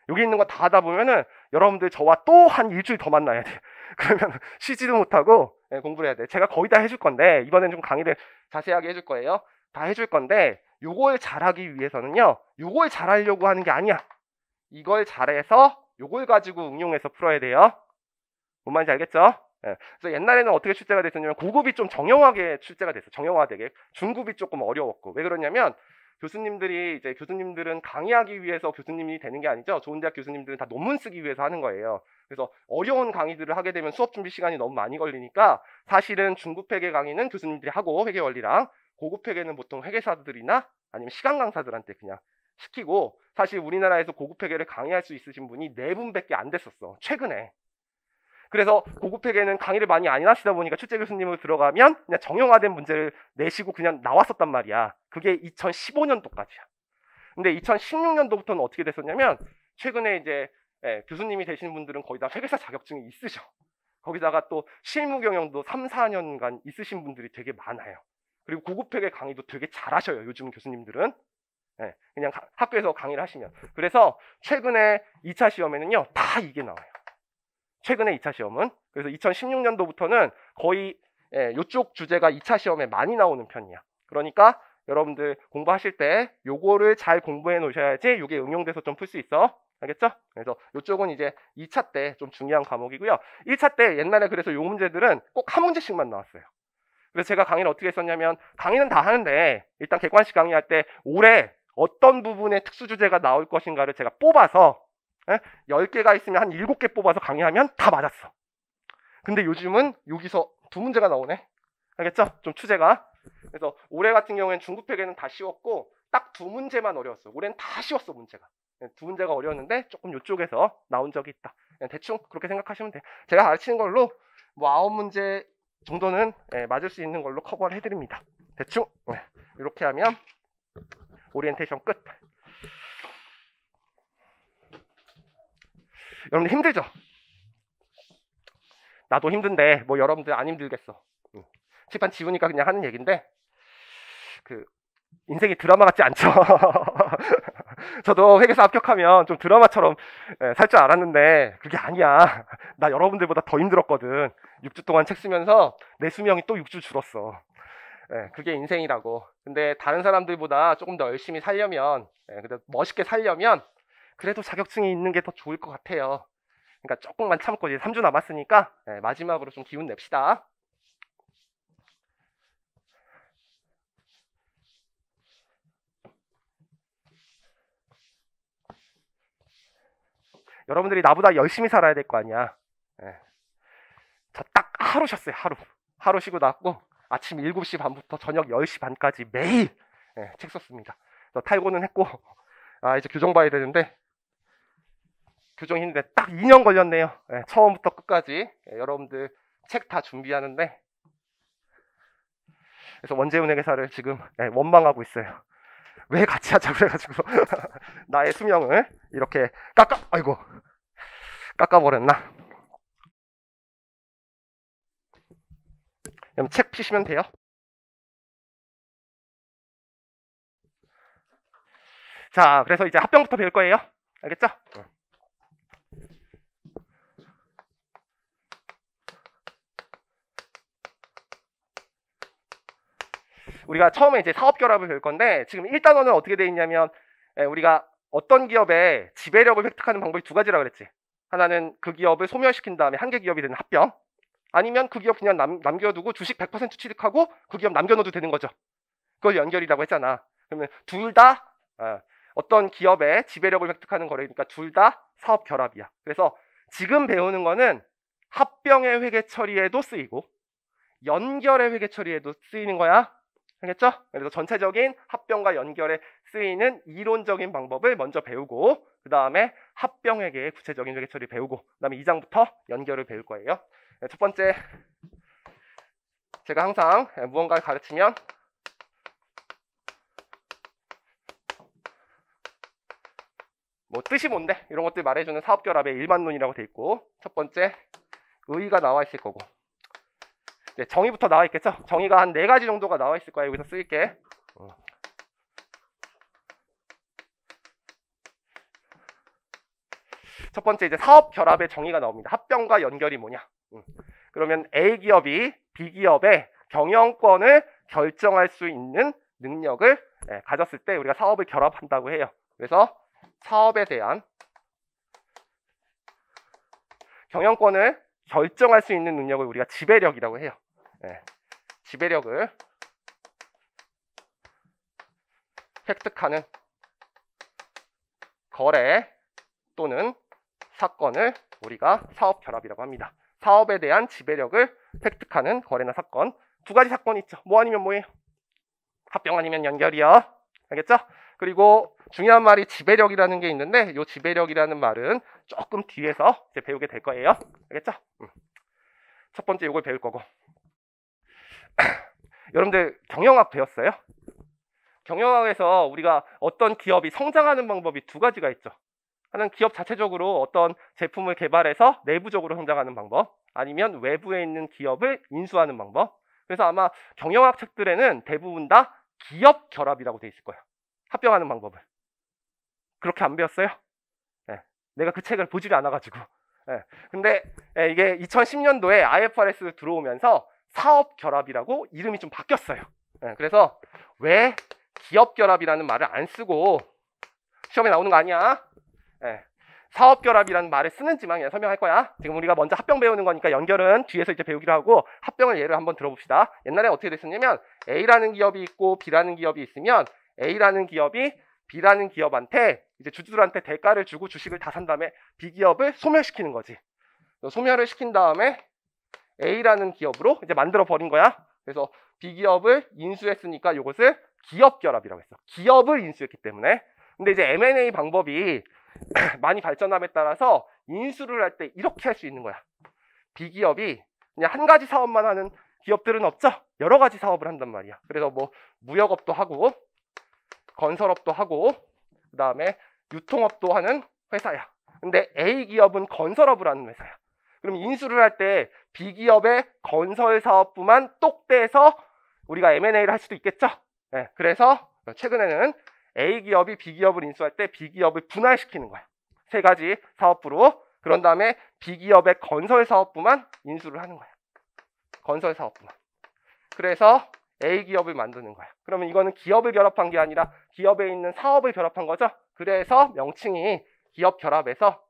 여기 있는 거 다 하다 보면은 여러분들 저와 또 한 일주일 더 만나야 돼. 그러면 쉬지도 못하고 공부를 해야 돼. 제가 거의 다 해줄 건데 이번엔 좀 강의를 자세하게 해줄 거예요. 다 해줄 건데 요걸 잘하기 위해서는요. 요걸 잘하려고 하는 게 아니야. 이걸 잘해서 요걸 가지고 응용해서 풀어야 돼요. 뭔 말인지 알겠죠? 그래서 옛날에는 어떻게 출제가 됐었냐면 고급이 좀 정형화하게 출제가 됐어요. 정형화되게. 중급이 조금 어려웠고. 왜 그러냐면 교수님들은 강의하기 위해서 교수님이 되는 게 아니죠. 좋은 대학 교수님들은 다 논문 쓰기 위해서 하는 거예요. 그래서 어려운 강의들을 하게 되면 수업 준비 시간이 너무 많이 걸리니까 사실은 중급회계 강의는 교수님들이 하고 회계 원리랑 고급회계는 보통 회계사들이나 아니면 시간 강사들한테 그냥 시키고 사실 우리나라에서 고급회계를 강의할 수 있으신 분이 4분밖에 안 됐었어. 최근에. 그래서 고급회계는 강의를 많이 안 하시다 보니까 출제 교수님으로 들어가면 그냥 정형화된 문제를 내시고 그냥 나왔었단 말이야. 그게 2015년도까지야. 근데 2016년도부터는 어떻게 됐었냐면 최근에 이제 교수님이 되시는 분들은 거의 다 회계사 자격증이 있으셔. 거기다가 또 실무 경영도 3, 4년간 있으신 분들이 되게 많아요. 그리고 고급회계 강의도 되게 잘하셔요. 요즘 교수님들은. 그냥 학교에서 강의를 하시면. 그래서 최근에 2차 시험에는요. 다 이게 나와요. 최근에 2차 시험은. 그래서 2016년도부터는 거의 이쪽 주제가 2차 시험에 많이 나오는 편이야. 그러니까 여러분들 공부하실 때 요거를 잘 공부해 놓으셔야지 요게 응용돼서 좀 풀 수 있어. 알겠죠? 그래서 이쪽은 이제 2차 때 좀 중요한 과목이고요. 1차 때 옛날에 그래서 요 문제들은 꼭 한 문제씩만 나왔어요. 그래서 제가 강의를 어떻게 했었냐면 강의는 다 하는데 일단 객관식 강의할 때 올해 어떤 부분의 특수 주제가 나올 것인가를 제가 뽑아서 10개가 있으면 한 7개 뽑아서 강의하면 다 맞았어. 근데 요즘은 여기서 두 문제가 나오네. 알겠죠? 좀 추제가. 그래서 올해 같은 경우에는 중급회계는 다 쉬웠고 딱 두 문제만 어려웠어. 올해는 다 쉬웠어 문제가. 두 문제가 어려웠는데 조금 이쪽에서 나온 적이 있다. 대충 그렇게 생각하시면 돼. 제가 가르치는 걸로 뭐 9문제 정도는 맞을 수 있는 걸로 커버를 해드립니다. 대충 이렇게 하면 오리엔테이션 끝. 여러분들 힘들죠? 나도 힘든데 뭐 여러분들 안 힘들겠어. 칠판 지우니까 그냥 하는 얘기인데 그 인생이 드라마 같지 않죠? 저도 회계사 합격하면 좀 드라마처럼 살 줄 알았는데 그게 아니야. 나 여러분들보다 더 힘들었거든. 6주 동안 책 쓰면서 내 수명이 또 6주 줄었어. 그게 인생이라고. 근데 다른 사람들보다 조금 더 열심히 살려면 멋있게 살려면 그래도 자격증이 있는 게 더 좋을 것 같아요. 그러니까 조금만 참고 이제 3주 남았으니까 마지막으로 좀 기운 냅시다. 여러분들이 나보다 열심히 살아야 될 거 아니야. 저 딱 하루 쉬었어요. 하루 쉬고 나왔고 아침 7시 반부터 저녁 10시 반까지 매일 책 썼습니다. 탈고는 했고 이제 교정 봐야 되는데 교정 힘든데 딱 2년 걸렸네요. 처음부터 끝까지 여러분들 책 다 준비하는데 그래서 원재훈 회계사를 지금 원망하고 있어요. 왜 같이 하자고 그래가지고 나의 수명을 이렇게 깎아버렸나. 그럼 책 피시면 돼요. 자, 그래서 이제 합병부터 배울 거예요. 알겠죠? 우리가 처음에 이제 사업 결합을 배울 건데 지금 1단원은 어떻게 돼 있냐면 우리가 어떤 기업의 지배력을 획득하는 방법이 두 가지라 그랬지. 하나는 그 기업을 소멸시킨 다음에 한 개 기업이 되는 합병, 아니면 그 기업 그냥 남겨두고 주식 100% 취득하고 그 기업 남겨놓어도 되는 거죠. 그걸 연결이라고 했잖아. 그러면 둘 다 어떤 기업의 지배력을 획득하는 거래니까 둘 다 사업 결합이야. 그래서 지금 배우는 거는 합병의 회계 처리에도 쓰이고 연결의 회계 처리에도 쓰이는 거야. 알겠죠? 그래서 전체적인 합병과 연결에 쓰이는 이론적인 방법을 먼저 배우고 그 다음에 합병 회계의 구체적인 회계 처리 배우고 그 다음에 2장부터 연결을 배울 거예요. 첫 번째, 제가 항상 무언가를 가르치면 뭐 뜻이 뭔데? 이런 것들 말해주는 사업결합의 일반론이라고 돼 있고, 첫 번째 의의가 나와 있을 거고, 네, 정의부터 나와 있겠죠? 정의가 한 4가지 정도가 나와 있을 거예요. 여기서 쓸게. 첫 번째 이제 사업 결합의 정의가 나옵니다. 합병과 연결이 뭐냐? 그러면 A 기업이 B 기업의 경영권을 결정할 수 있는 능력을 가졌을 때 우리가 사업을 결합한다고 해요. 그래서 사업에 대한 경영권을 결정할 수 있는 능력을 우리가 지배력이라고 해요. 지배력을 획득하는 거래 또는 사건을 우리가 사업 결합이라고 합니다. 사업에 대한 지배력을 획득하는 거래나 사건, 두 가지 사건이 있죠. 뭐 아니면 뭐예요? 합병 아니면 연결이요. 알겠죠? 그리고 중요한 말이 지배력이라는 게 있는데 이 지배력이라는 말은 조금 뒤에서 이제 배우게 될 거예요. 알겠죠? 첫 번째 이걸 배울 거고. 여러분들 경영학 배웠어요? 경영학에서 우리가 어떤 기업이 성장하는 방법이 두 가지가 있죠. 하나는 기업 자체적으로 어떤 제품을 개발해서 내부적으로 성장하는 방법, 아니면 외부에 있는 기업을 인수하는 방법. 그래서 아마 경영학 책들에는 대부분 다 기업 결합이라고 돼 있을 거예요. 합병하는 방법을. 그렇게 안 배웠어요? 내가 그 책을 보지를 않아가지고. 근데 이게 2010년도에 IFRS 들어오면서 사업 결합이라고 이름이 좀 바뀌었어요. 그래서 왜 기업 결합이라는 말을 안 쓰고 시험에 나오는 거 아니야? 사업 결합이라는 말을 쓰는지만 그냥 설명할 거야. 지금 우리가 먼저 합병 배우는 거니까 연결은 뒤에서 이제 배우기로 하고 합병을 예를 한번 들어봅시다. 옛날에 어떻게 됐었냐면 A라는 기업이 있고 B라는 기업이 있으면 A라는 기업이 B라는 기업한테 이제 주주들한테 대가를 주고 주식을 다 산 다음에 B 기업을 소멸시키는 거지. 소멸을 시킨 다음에 A라는 기업으로 이제 만들어 버린 거야. 그래서 B 기업을 인수했으니까 이것을 기업 결합이라고 했어. 기업을 인수했기 때문에. 근데 이제 M&A 방법이 많이 발전함에 따라서 인수를 할 때 이렇게 할 수 있는 거야. B 기업이 그냥 한 가지 사업만 하는 기업들은 없죠. 여러 가지 사업을 한단 말이야. 그래서 뭐 무역업도 하고 건설업도 하고 그 다음에 유통업도 하는 회사야. 근데 A 기업은 건설업을 하는 회사야. 그럼 인수를 할 때 B 기업의 건설 사업부만 똑 떼서 우리가 M&A를 할 수도 있겠죠. 그래서 최근에는 A 기업이 B 기업을 인수할 때 B 기업을 분할시키는 거야. 3가지 사업부로. 그런 다음에 B 기업의 건설 사업부만 인수를 하는 거야. 건설 사업부만. 그래서 A 기업을 만드는 거야. 그러면 이거는 기업을 결합한 게 아니라 기업에 있는 사업을 결합한 거죠. 그래서 명칭이 기업 결합에서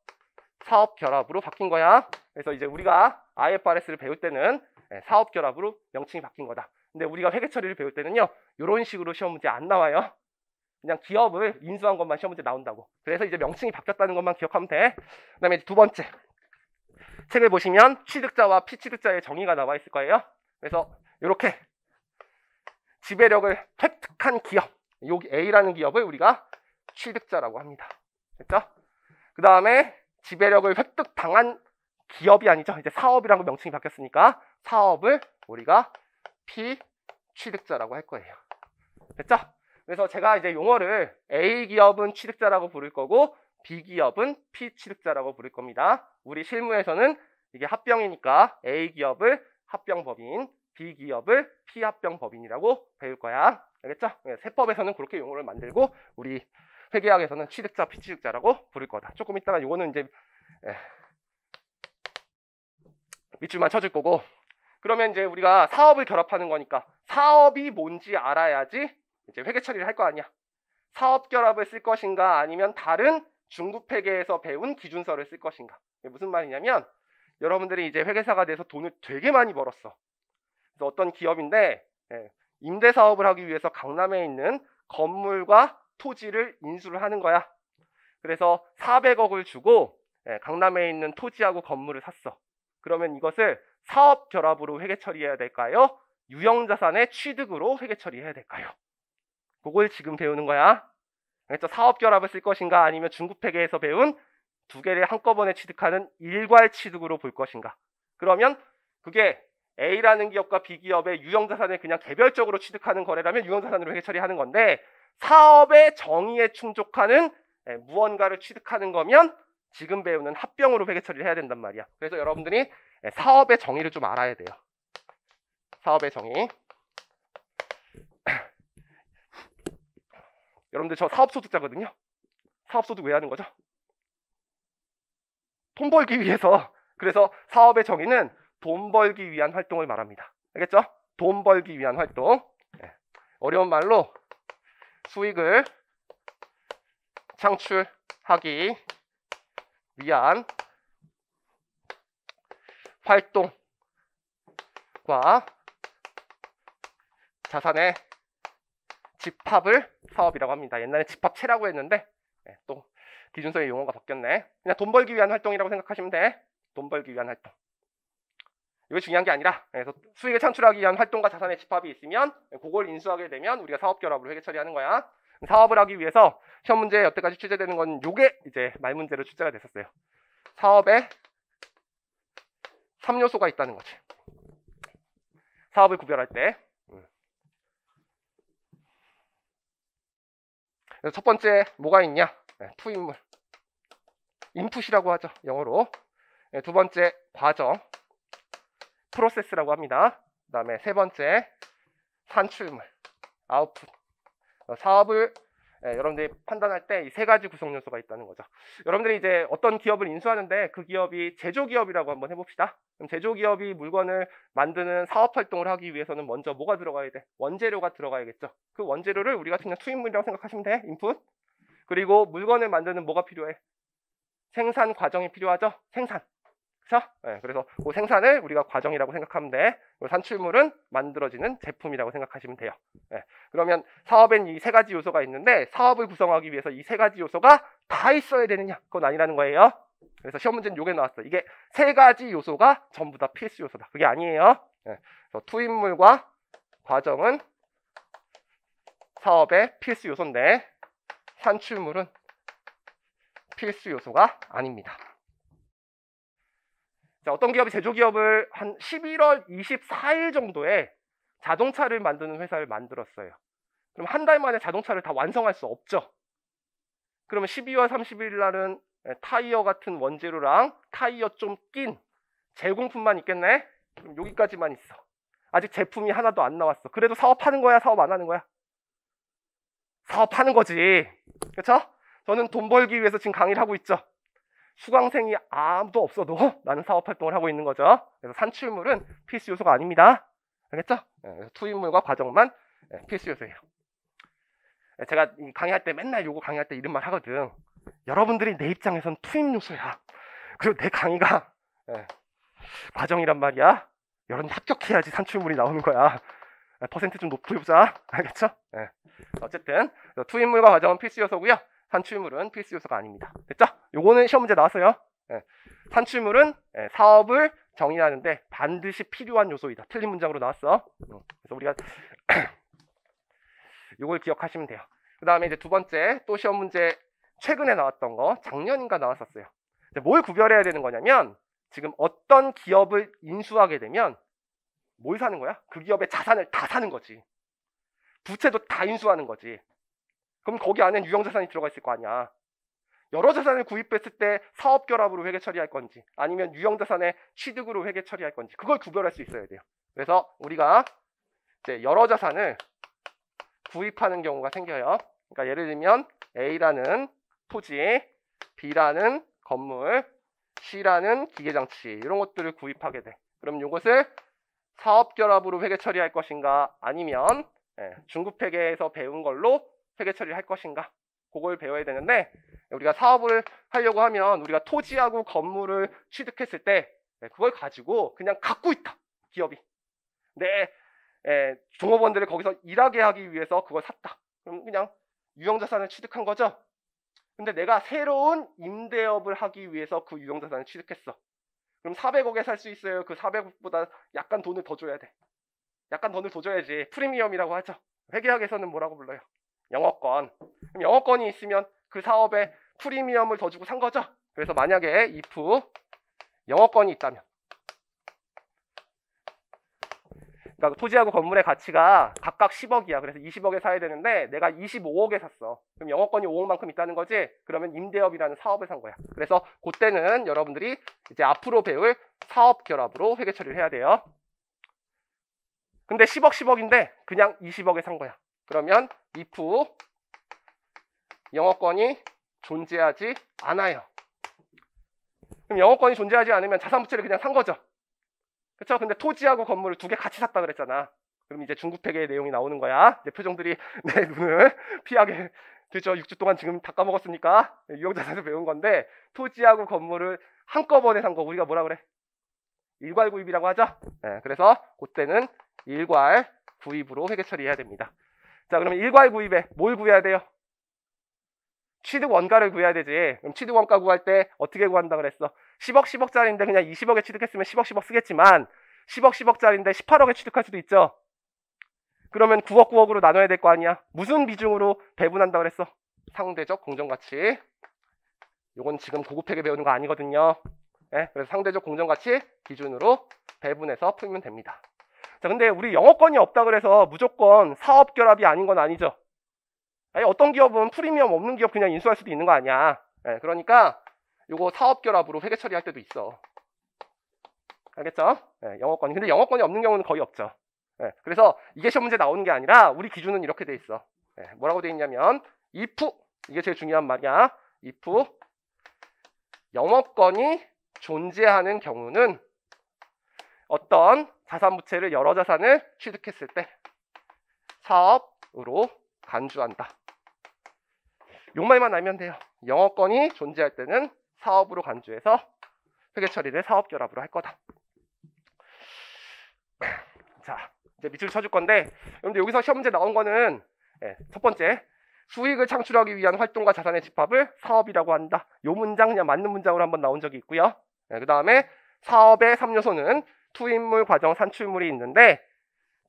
사업 결합으로 바뀐 거야. 그래서 이제 우리가 IFRS를 배울 때는 사업 결합으로 명칭이 바뀐 거다. 근데 우리가 회계 처리를 배울 때는요, 이런 식으로 시험 문제 안 나와요. 그냥 기업을 인수한 것만 시험 문제 나온다고. 그래서 이제 명칭이 바뀌었다는 것만 기억하면 돼. 그 다음에 두 번째, 책을 보시면 취득자와 피취득자의 정의가 나와 있을 거예요. 그래서 이렇게 지배력을 획득한 기업, 여기 A라는 기업을 우리가 취득자라고 합니다. 됐죠? 그 다음에 지배력을 획득당한 기업이 아니죠. 이제 사업이라고 명칭이 바뀌었으니까 사업을 우리가 피취득자라고 할 거예요. 됐죠? 그래서 제가 이제 용어를 A 기업은 취득자라고 부를 거고 B 기업은 피취득자라고 부를 겁니다. 우리 실무에서는 이게 합병이니까 A 기업을 합병법인, B 기업을 피합병법인이라고 배울 거야. 알겠죠? 세법에서는 그렇게 용어를 만들고 우리 회계학에서는 취득자, 피취득자라고 부를 거다. 조금 이따가 이거는 이제 밑줄만 쳐줄 거고, 그러면 이제 우리가 사업을 결합하는 거니까 사업이 뭔지 알아야지 이제 회계 처리를 할 거 아니야. 사업 결합을 쓸 것인가 아니면 다른 중급회계에서 배운 기준서를 쓸 것인가. 이게 무슨 말이냐면 여러분들이 이제 회계사가 돼서 돈을 되게 많이 벌었어. 그래서 어떤 기업인데 임대 사업을 하기 위해서 강남에 있는 건물과 토지를 인수를 하는 거야. 그래서 400억을 주고 강남에 있는 토지하고 건물을 샀어. 그러면 이것을 사업 결합으로 회계 처리해야 될까요? 유형자산의 취득으로 회계 처리해야 될까요? 그걸 지금 배우는 거야. 그래서 사업 결합을 쓸 것인가 아니면 중급회계에서 배운 두 개를 한꺼번에 취득하는 일괄 취득으로 볼 것인가. 그러면 그게 A라는 기업과 B기업의 유형자산을 그냥 개별적으로 취득하는 거래라면 유형자산으로 회계 처리하는 건데, 사업의 정의에 충족하는 무언가를 취득하는 거면 지금 배우는 합병으로 회계 처리를 해야 된단 말이야. 그래서 여러분들이 사업의 정의를 좀 알아야 돼요. 사업의 정의. 여러분들 저 사업소득자거든요. 사업소득 왜 하는 거죠? 돈 벌기 위해서. 그래서 사업의 정의는 돈 벌기 위한 활동을 말합니다. 알겠죠? 돈 벌기 위한 활동. 어려운 말로 수익을 창출하기 위한 활동과 자산의 집합을 사업이라고 합니다. 옛날에 집합체라고 했는데 또 기준서의 용어가 바뀌었네. 그냥 돈 벌기 위한 활동이라고 생각하시면 돼. 돈 벌기 위한 활동. 이거 중요한 게 아니라, 그래서 수익을 창출하기 위한 활동과 자산의 집합이 있으면 그걸 인수하게 되면 우리가 사업 결합으로 회계 처리하는 거야. 사업을 하기 위해서 시험 문제에 여태까지 출제되는 건 요게 이제 말문제로 출제가 됐었어요. 사업에 3요소가 있다는 거지. 사업을 구별할 때. 그래서 첫 번째 뭐가 있냐? 투입물. 인풋이라고 하죠. 영어로. 두 번째 과정. 프로세스라고 합니다. 그 다음에 세 번째 산출물. 아웃풋. 사업을 여러분들이 판단할 때 이 세 가지 구성 요소가 있다는 거죠. 여러분들이 이제 어떤 기업을 인수하는데 그 기업이 제조기업이라고 한번 해봅시다. 그럼 제조기업이 물건을 만드는 사업 활동을 하기 위해서는 먼저 뭐가 들어가야 돼? 원재료가 들어가야겠죠. 그 원재료를 우리가 그냥 투입물이라고 생각하시면 돼. 인풋. 그리고 물건을 만드는 뭐가 필요해? 생산 과정이 필요하죠. 생산. 그렇죠? 그래서 그 생산을 우리가 과정이라고 생각하면 돼. 산출물은 만들어지는 제품이라고 생각하시면 돼요. 그러면 사업엔 이 세 가지 요소가 있는데 사업을 구성하기 위해서 이 세 가지 요소가 다 있어야 되느냐? 그건 아니라는 거예요. 그래서 시험 문제는 요게 나왔어. 이게 세 가지 요소가 전부 다 필수 요소다. 그게 아니에요. 그래서 투입물과 과정은 사업의 필수 요소인데 산출물은 필수 요소가 아닙니다. 자, 어떤 기업이 제조기업을 한 11월 24일 정도에 자동차를 만드는 회사를 만들었어요. 그럼 한 달 만에 자동차를 다 완성할 수 없죠. 그러면 12월 30일 날은 타이어 같은 원재료랑 타이어 좀 낀 제공품만 있겠네? 그럼 여기까지만 있어. 아직 제품이 하나도 안 나왔어. 그래도 사업하는 거야? 사업 안 하는 거야? 사업하는 거지. 그렇죠? 저는 돈 벌기 위해서 지금 강의를 하고 있죠. 수강생이 아무도 없어도 나는 사업 활동을 하고 있는 거죠. 그래서 산출물은 필수 요소가 아닙니다. 알겠죠? 투입물과 과정만 필수 요소예요. 제가 강의할 때 맨날 요거 강의할 때 이런 말 하거든. 여러분들이 내 입장에선 투입 요소야. 그리고 내 강의가 과정이란 말이야. 여러분 합격해야지 산출물이 나오는 거야. 퍼센트 좀 높게 보자. 알겠죠? 어쨌든 투입물과 과정은 필수 요소고요. 산출물은 필수 요소가 아닙니다. 됐죠? 요거는 시험 문제 나왔어요. 산출물은 사업을 정의하는데 반드시 필요한 요소이다. 틀린 문장으로 나왔어. 그래서 우리가 요걸 기억하시면 돼요. 그 다음에 이제 두 번째 또 시험 문제 최근에 나왔던 거 작년인가 나왔었어요. 뭘 구별해야 되는 거냐면 지금 어떤 기업을 인수하게 되면 뭘 사는 거야? 그 기업의 자산을 다 사는 거지. 부채도 다 인수하는 거지. 그럼 거기 안에 유형자산이 들어가 있을 거 아니야. 여러 자산을 구입했을 때 사업 결합으로 회계 처리할 건지 아니면 유형자산의 취득으로 회계 처리할 건지 그걸 구별할 수 있어야 돼요. 그래서 우리가 이제 여러 자산을 구입하는 경우가 생겨요. 그러니까 예를 들면 A라는 토지, B라는 건물, C라는 기계장치 이런 것들을 구입하게 돼. 그럼 이것을 사업결합으로 회계 처리할 것인가 아니면 중급회계에서 배운 걸로 회계 처리를 할 것인가 그걸 배워야 되는데 우리가 사업을 하려고 하면 우리가 토지하고 건물을 취득했을 때 그걸 가지고 그냥 갖고 있다. 기업이. 내 종업원들을 거기서 일하게 하기 위해서 그걸 샀다. 그럼 그냥 유형자산을 취득한 거죠. 근데 내가 새로운 임대업을 하기 위해서 그 유형자산을 취득했어. 그럼 400억에 살 수 있어요? 그 400억보다 약간 돈을 더 줘야 돼. 약간 돈을 더 줘야지. 프리미엄이라고 하죠. 회계학에서는 뭐라고 불러요? 영업권. 그럼 영업권이 있으면 그 사업에 프리미엄을 더 주고 산 거죠. 그래서 만약에 if 영업권이 있다면, 그러니까 토지하고 건물의 가치가 각각 10억이야. 그래서 20억에 사야 되는데 내가 25억에 샀어. 그럼 영업권이 5억만큼 있다는 거지? 그러면 임대업이라는 사업을 산 거야. 그래서 그때는 여러분들이 이제 앞으로 배울 사업결합으로 회계 처리를 해야 돼요. 근데 10억인데 그냥 20억에 산 거야. 그러면 if 영업권이 존재하지 않아요. 그럼 영업권이 존재하지 않으면 자산부채를 그냥 산 거죠. 그렇죠? 근데 토지하고 건물을 두 개 같이 샀다 그랬잖아. 그럼 이제 중급회계의 내용이 나오는 거야. 이제 표정들이 내 눈을 피하게 되죠. 6주 동안 지금 다 까먹었으니까 유형자산에서 배운 건데 토지하고 건물을 한꺼번에 산 거 우리가 뭐라 그래? 일괄 구입이라고 하죠. 그래서 그때는 일괄 구입으로 회계 처리해야 됩니다. 자, 그러면 일괄 구입에 뭘 구해야 돼요? 취득 원가를 구해야 되지. 그럼 취득 원가 구할 때 어떻게 구한다 그랬어? 10억짜리인데 그냥 20억에 취득했으면 10억 쓰겠지만 10억짜리인데 18억에 취득할 수도 있죠. 그러면 9억으로 나눠야 될 거 아니야. 무슨 비중으로 배분한다 그랬어? 상대적 공정가치. 요건 지금 고급회계 배우는 거 아니거든요. 그래서 상대적 공정가치 기준으로 배분해서 풀면 됩니다. 자, 근데 우리 영업권이 없다 그래서 무조건 사업결합이 아닌 건 아니죠. 아니, 어떤 기업은 프리미엄 없는 기업 그냥 인수할 수도 있는 거 아니야. 그러니까 요거 사업결합으로 회계 처리할 때도 있어. 알겠죠? 영업권이. 근데 영업권이 없는 경우는 거의 없죠. 그래서 이게 시험 문제 나오는 게 아니라 우리 기준은 이렇게 돼 있어. 뭐라고 돼 있냐면 if, 이게 제일 중요한 말이야. if 영업권이 존재하는 경우는 어떤 자산부채를 여러 자산을 취득했을 때 사업으로 간주한다. 요 말만 알면 돼요. 영업권이 존재할 때는 사업으로 간주해서 회계 처리를 사업결합으로 할 거다. 자, 이제 밑줄 쳐줄 건데 여러분들 여기서 시험 문제 나온 거는 첫 번째, 수익을 창출하기 위한 활동과 자산의 집합을 사업이라고 한다. 요 문장 그냥 맞는 문장으로 한번 나온 적이 있고요. 그 다음에 사업의 3요소는 투입물, 과정, 산출물이 있는데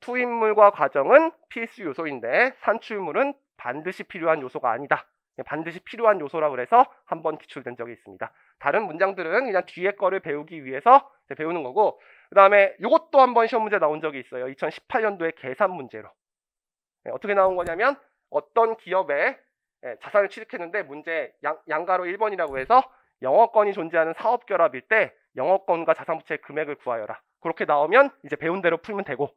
투입물과 과정은 필수 요소인데 산출물은 반드시 필요한 요소가 아니다. 반드시 필요한 요소라고 그래서 한번 기출된 적이 있습니다. 다른 문장들은 그냥 뒤에 거를 배우기 위해서 배우는 거고, 그 다음에 이것도 한번 시험 문제 나온 적이 있어요. 2018년도에 계산 문제로. 어떻게 나온 거냐면 어떤 기업에 자산을 취득했는데 문제 양가로 1번이라고 해서 영업권이 존재하는 사업결합일 때 영업권과 자산부채의 금액을 구하여라. 그렇게 나오면 이제 배운 대로 풀면 되고,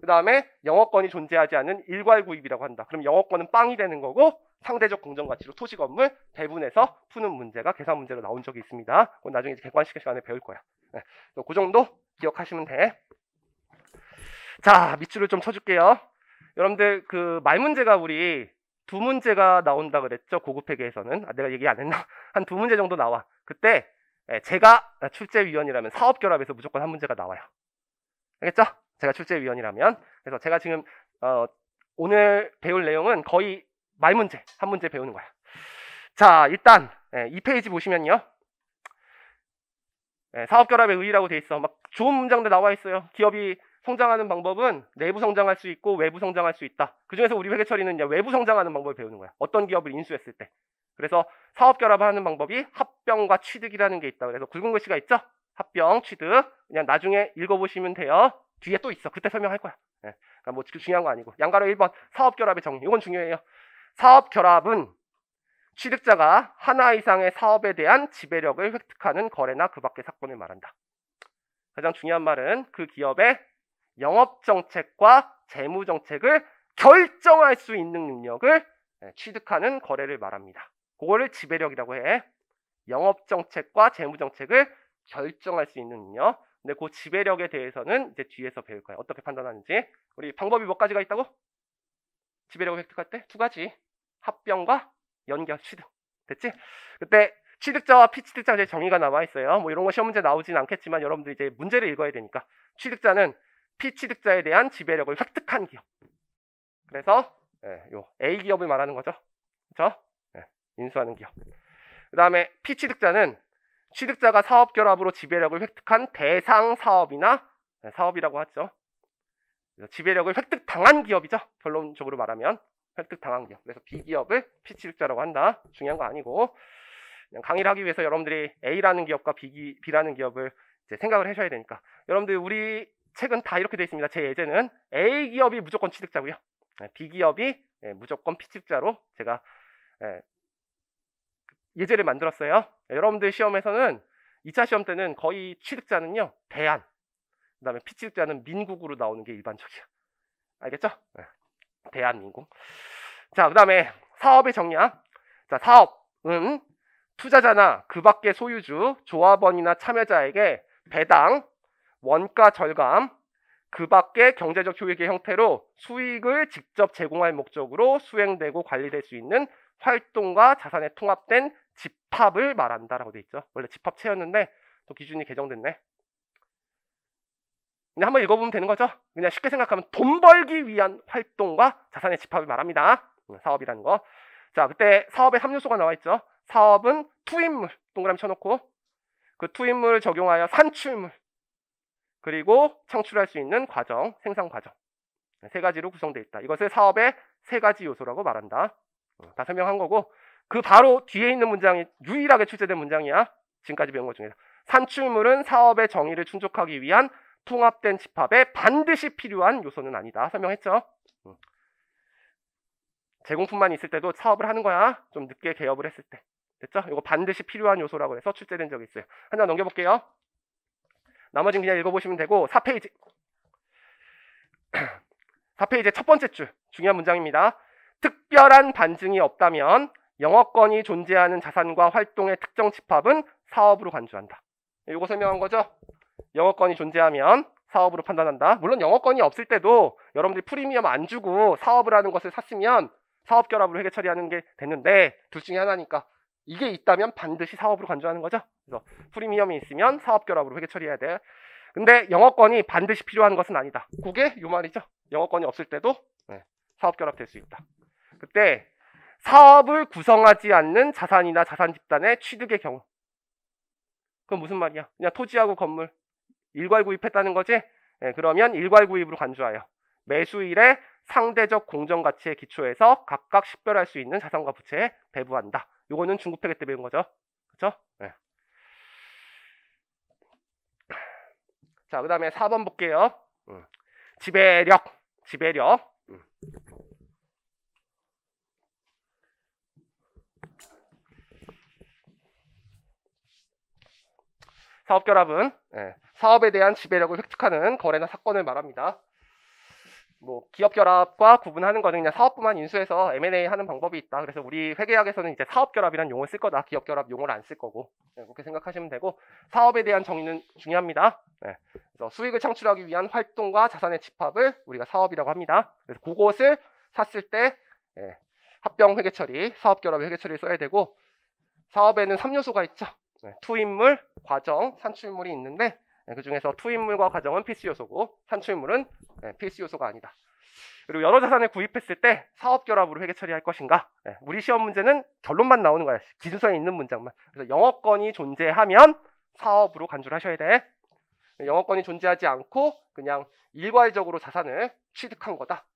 그 다음에 영업권이 존재하지 않는 일괄구입이라고 한다. 그럼 영업권은 빵이 되는 거고 상대적 공정가치로 토지 건물 배분해서 푸는 문제가 계산 문제로 나온 적이 있습니다. 그건 나중에 이제 객관식 시간에 배울 거야. 그 정도 기억하시면 돼. 자, 밑줄을 좀 쳐줄게요. 여러분들 그 말 문제가 우리 두 문제가 나온다 그랬죠. 고급회계에서는. 내가 얘기 안 했나? 한 두 문제 정도 나와. 그때 제가 출제위원이라면 사업결합에서 무조건 한 문제가 나와요. 알겠죠? 제가 출제위원이라면. 그래서 제가 지금 오늘 배울 내용은 거의 말 문제, 한 문제 배우는 거야. 자, 일단 이 페이지 보시면요. 사업결합의 의의라고 돼 있어. 막 좋은 문장들 나와 있어요. 기업이 성장하는 방법은 내부 성장할 수 있고 외부 성장할 수 있다. 그중에서 우리 회계 처리는 이제 외부 성장하는 방법을 배우는 거야. 어떤 기업을 인수했을 때. 그래서 사업결합하는 방법이 합병과 취득이라는 게 있다. 그래서 굵은 글씨가 있죠? 합병, 취득. 그냥 나중에 읽어보시면 돼요. 뒤에 또 있어. 그때 설명할 거야. 그러니까 뭐 중요한 거 아니고. 양가로 1번 사업결합의 정리. 이건 중요해요. 사업결합은 취득자가 하나 이상의 사업에 대한 지배력을 획득하는 거래나 그 밖의 사건을 말한다. 가장 중요한 말은 그 기업의 영업정책과 재무정책을 결정할 수 있는 능력을 취득하는 거래를 말합니다. 그거를 지배력이라고 해. 영업정책과 재무정책을 결정할 수 있는 능력. 근데 그 지배력에 대해서는 이제 뒤에서 배울 거예요. 어떻게 판단하는지. 우리 방법이 몇 가지가 있다고? 지배력을 획득할 때? 두 가지. 합병과 연결, 취득. 됐지? 그때 취득자와 피취득자의 정의가 나와 있어요. 뭐 이런 거 시험 문제 나오진 않겠지만 여러분들 이제 문제를 읽어야 되니까. 취득자는 피취득자에 대한 지배력을 획득한 기업. 그래서 요 A 기업을 말하는 거죠. 그렇죠? 인수하는 기업. 그 다음에 피취득자는 취득자가 사업결합으로 지배력을 획득한 대상 사업이나 사업이라고 하죠. 지배력을 획득당한 기업이죠. 결론적으로 말하면 획득당한 기업. 그래서 B기업을 피취득자라고 한다. 중요한 거 아니고 그냥 강의를 하기 위해서 여러분들이 A라는 기업과 B라는 기업을 이제 생각을 하셔야 되니까. 여러분들 우리 책은 다 이렇게 되어 있습니다. 제 예제는 A기업이 무조건 취득자고요. B기업이 무조건 피취득자로 제가 예제를 만들었어요. 여러분들 시험에서는 2차 시험 때는 거의 취득자는요 대한, 그 다음에 피취득자는 민국으로 나오는 게 일반적이야. 알겠죠? 대한민국. 자, 그 다음에 사업의 정리야. 자, 사업은 투자자나 그 밖의 소유주, 조합원이나 참여자에게 배당, 원가 절감, 그 밖의 경제적 효익의 형태로 수익을 직접 제공할 목적으로 수행되고 관리될 수 있는 활동과 자산에 통합된 집합을 말한다라고 돼 있죠. 원래 집합체였는데 또 기준이 개정됐네. 그냥 한번 읽어보면 되는 거죠. 그냥 쉽게 생각하면 돈 벌기 위한 활동과 자산의 집합을 말합니다. 사업이라는 거. 자, 그때 사업의 3요소가 나와 있죠. 사업은 투입물, 동그라미 쳐놓고 그 투입물을 적용하여 산출물, 그리고 창출할 수 있는 과정, 생산 과정. 세 가지로 구성되어 있다. 이것을 사업의 세 가지 요소라고 말한다. 다 설명한 거고, 그 바로 뒤에 있는 문장이 유일하게 출제된 문장이야. 지금까지 배운 것 중에서. 산출물은 사업의 정의를 충족하기 위한 통합된 집합에 반드시 필요한 요소는 아니다. 설명했죠? 제공품만 있을 때도 사업을 하는 거야. 좀 늦게 개업을 했을 때. 됐죠? 이거 반드시 필요한 요소라고 해서 출제된 적이 있어요. 하나 넘겨볼게요. 나머지는 그냥 읽어보시면 되고, 4페이지. 4페이지의 첫 번째 줄. 중요한 문장입니다. 특별한 반증이 없다면 영업권이 존재하는 자산과 활동의 특정 집합은 사업으로 간주한다. 이거 설명한 거죠? 영업권이 존재하면 사업으로 판단한다. 물론 영업권이 없을 때도 여러분들이 프리미엄 안 주고 사업을 하는 것을 샀으면 사업 결합으로 회계 처리하는 게 됐는데 둘 중에 하나니까 이게 있다면 반드시 사업으로 간주하는 거죠. 그래서 프리미엄이 있으면 사업 결합으로 회계 처리해야 돼. 근데 영업권이 반드시 필요한 것은 아니다. 그게 요 말이죠. 영업권이 없을 때도 사업 결합 될 수 있다. 그때 사업을 구성하지 않는 자산이나 자산 집단의 취득의 경우. 그건 무슨 말이야? 그냥 토지하고 건물 일괄 구입했다는 거지? 그러면 일괄 구입으로 간주하여 매수일의 상대적 공정가치에 기초해서 각각 식별할 수 있는 자산과 부채에 배부한다. 요거는 중급회계 때 배운 거죠. 그쵸? 자, 그 다음에 4번 볼게요. 지배력. 사업결합은 사업에 대한 지배력을 획득하는 거래나 사건을 말합니다. 뭐 기업결합과 구분하는 거는 그냥 사업부만 인수해서 M&A 하는 방법이 있다. 그래서 우리 회계학에서는 이제 사업결합이라는 용어를 쓸 거다. 기업결합 용어를 안 쓸 거고. 그렇게 생각하시면 되고, 사업에 대한 정의는 중요합니다. 그래서 수익을 창출하기 위한 활동과 자산의 집합을 우리가 사업이라고 합니다. 그래서 그것을 샀을 때 합병 회계처리, 사업결합 회계처리를 써야 되고, 사업에는 3요소가 있죠. 투입물, 과정, 산출물이 있는데 그 중에서 투입물과 과정은 필수 요소고 산출물은 필수 요소가 아니다. 그리고 여러 자산을 구입했을 때 사업 결합으로 회계 처리할 것인가? 우리 시험 문제는 결론만 나오는 거야. 기준서에 있는 문장만. 그래서 영업권이 존재하면 사업으로 간주를 하셔야 돼. 영업권이 존재하지 않고 그냥 일괄적으로 자산을 취득한 거다.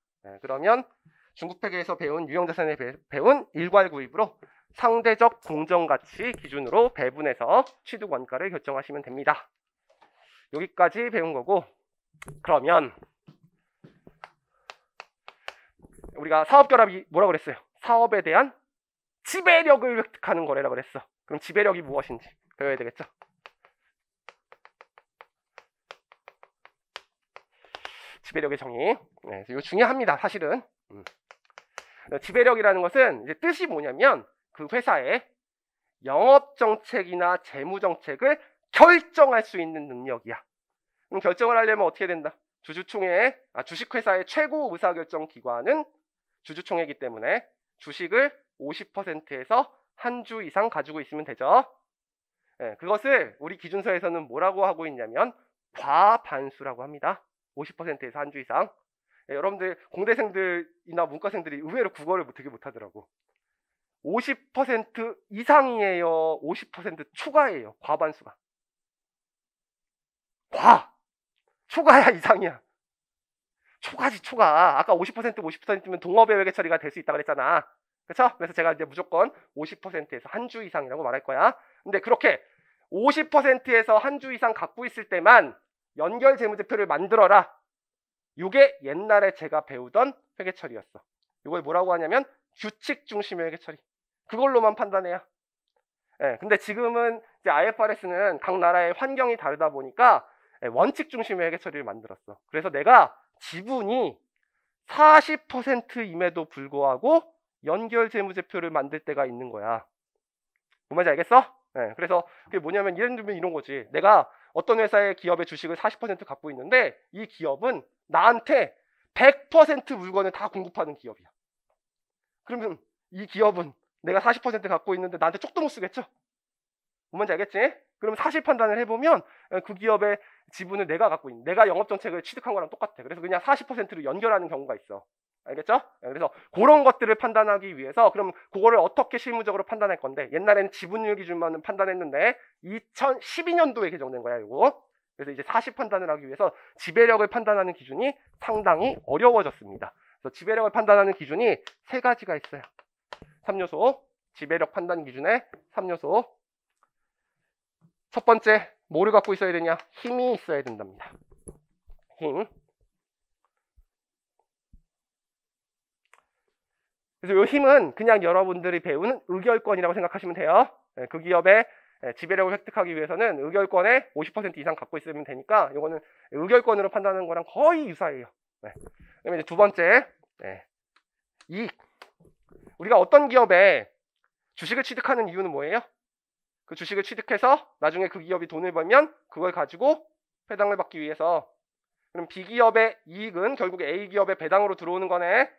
그러면 중국회계에서 배운 유형자산에 배운 일괄 구입으로 상대적 공정가치 기준으로 배분해서 취득 원가를 결정하시면 됩니다. 여기까지 배운 거고, 그러면 우리가 사업결합이 뭐라고 그랬어요? 사업에 대한 지배력을 획득하는 거래라고 그랬어. 그럼 지배력이 무엇인지 배워야 되겠죠? 지배력의 정의. 이거 중요합니다, 사실은. 지배력이라는 것은 이제 뜻이 뭐냐면 그 회사의 영업 정책이나 재무 정책을 결정할 수 있는 능력이야. 그럼 결정을 하려면 어떻게 된다? 주식회사의 최고 의사결정 기관은 주주총회이기 때문에 주식을 50%에서 한 주 이상 가지고 있으면 되죠. 그것을 우리 기준서에서는 뭐라고 하고 있냐면 과반수라고 합니다. 50%에서 한 주 이상. 여러분들 공대생들이나 문과생들이 의외로 국어를 되게 못하더라고. 50% 이상이에요? 50% 추가예요? 과반수가. 초과야 이상이야. 초과지 초과. 아까 50%면 동업의 회계 처리가 될 수 있다고 그랬잖아. 그렇죠? 그래서 제가 이제 무조건 50%에서 한 주 이상이라고 말할 거야. 근데 그렇게 50%에서 한 주 이상 갖고 있을 때만 연결 재무제표를 만들어라. 이게 옛날에 제가 배우던 회계 처리였어. 이걸 뭐라고 하냐면 규칙 중심의 회계 처리. 그걸로만 판단해야. 근데 지금은 이제 IFRS는 각 나라의 환경이 다르다 보니까 원칙 중심의 회계 처리를 만들었어. 그래서 내가 지분이 40%임에도 불구하고 연결 재무제표를 만들 때가 있는 거야. 뭔 말인지 알겠어? 그래서 그게 뭐냐면 예를 들면 이런 거지. 내가 어떤 회사의 기업의 주식을 40% 갖고 있는데 이 기업은 나한테 100% 물건을 다 공급하는 기업이야. 그러면 이 기업은 내가 40% 갖고 있는데 나한테 쪽도 못 쓰겠죠? 뭔지 알겠지? 그럼 사실 판단을 해보면 그 기업의 지분을 내가 갖고 있는, 내가 영업정책을 취득한 거랑 똑같아. 그래서 그냥 40%로 연결하는 경우가 있어. 알겠죠? 그래서 그런 것들을 판단하기 위해서 그럼 그거를 어떻게 실무적으로 판단할 건데, 옛날에는 지분율 기준만 판단했는데 2012년도에 개정된 거야 이거. 그래서 이제 사실 판단을 하기 위해서 지배력을 판단하는 기준이 상당히 어려워졌습니다. 그래서 지배력을 판단하는 기준이 세 가지가 있어요. 3요소, 지배력 판단 기준의 3요소. 첫 번째, 뭐를 갖고 있어야 되냐? 힘이 있어야 된답니다. 힘. 그래서 이 힘은 그냥 여러분들이 배우는 의결권이라고 생각하시면 돼요. 그 기업의 지배력을 획득하기 위해서는 의결권의 50% 이상 갖고 있으면 되니까 이거는 의결권으로 판단하는 거랑 거의 유사해요. 그다음에 이제 두 번째, 이익. 우리가 어떤 기업에 주식을 취득하는 이유는 뭐예요? 그 주식을 취득해서 나중에 그 기업이 돈을 벌면 그걸 가지고 배당을 받기 위해서. 그럼 B기업의 이익은 결국 A기업의 배당으로 들어오는 거네.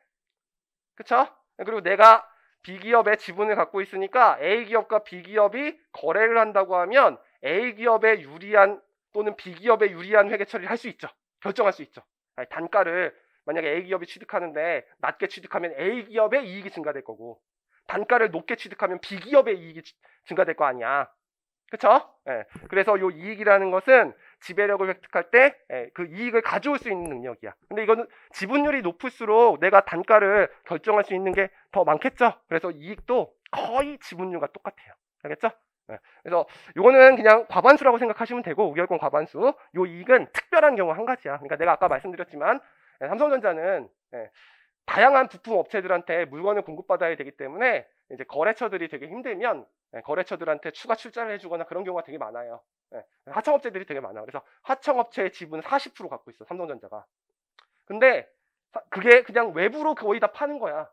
그쵸? 그리고 내가 B기업의 지분을 갖고 있으니까 A기업과 B기업이 거래를 한다고 하면 A기업에 유리한 또는 B기업에 유리한 회계 처리를 할 수 있죠. 결정할 수 있죠. 단가를 만약에 A기업이 취득하는데 낮게 취득하면 A기업의 이익이 증가될 거고, 단가를 높게 취득하면 B기업의 이익이 증가될 거 아니야. 그쵸? 그래서 이 이익이라는 것은 지배력을 획득할 때 그 이익을 가져올 수 있는 능력이야. 근데 이거는 지분율이 높을수록 내가 단가를 결정할 수 있는 게 더 많겠죠? 그래서 이익도 거의 지분율과 똑같아요. 알겠죠? 그래서 이거는 그냥 과반수라고 생각하시면 되고, 의결권 과반수. 이 이익은 특별한 경우 한 가지야. 그러니까 내가 아까 말씀드렸지만 삼성전자는 다양한 부품 업체들한테 물건을 공급받아야 되기 때문에 이제 거래처들이 되게 힘들면 거래처들한테 추가 출자를 해주거나 그런 경우가 되게 많아요. 하청업체들이 되게 많아. 그래서 하청업체의 지분은 40% 갖고 있어, 삼성전자가. 근데 그게 그냥 외부로 거의 다 파는 거야.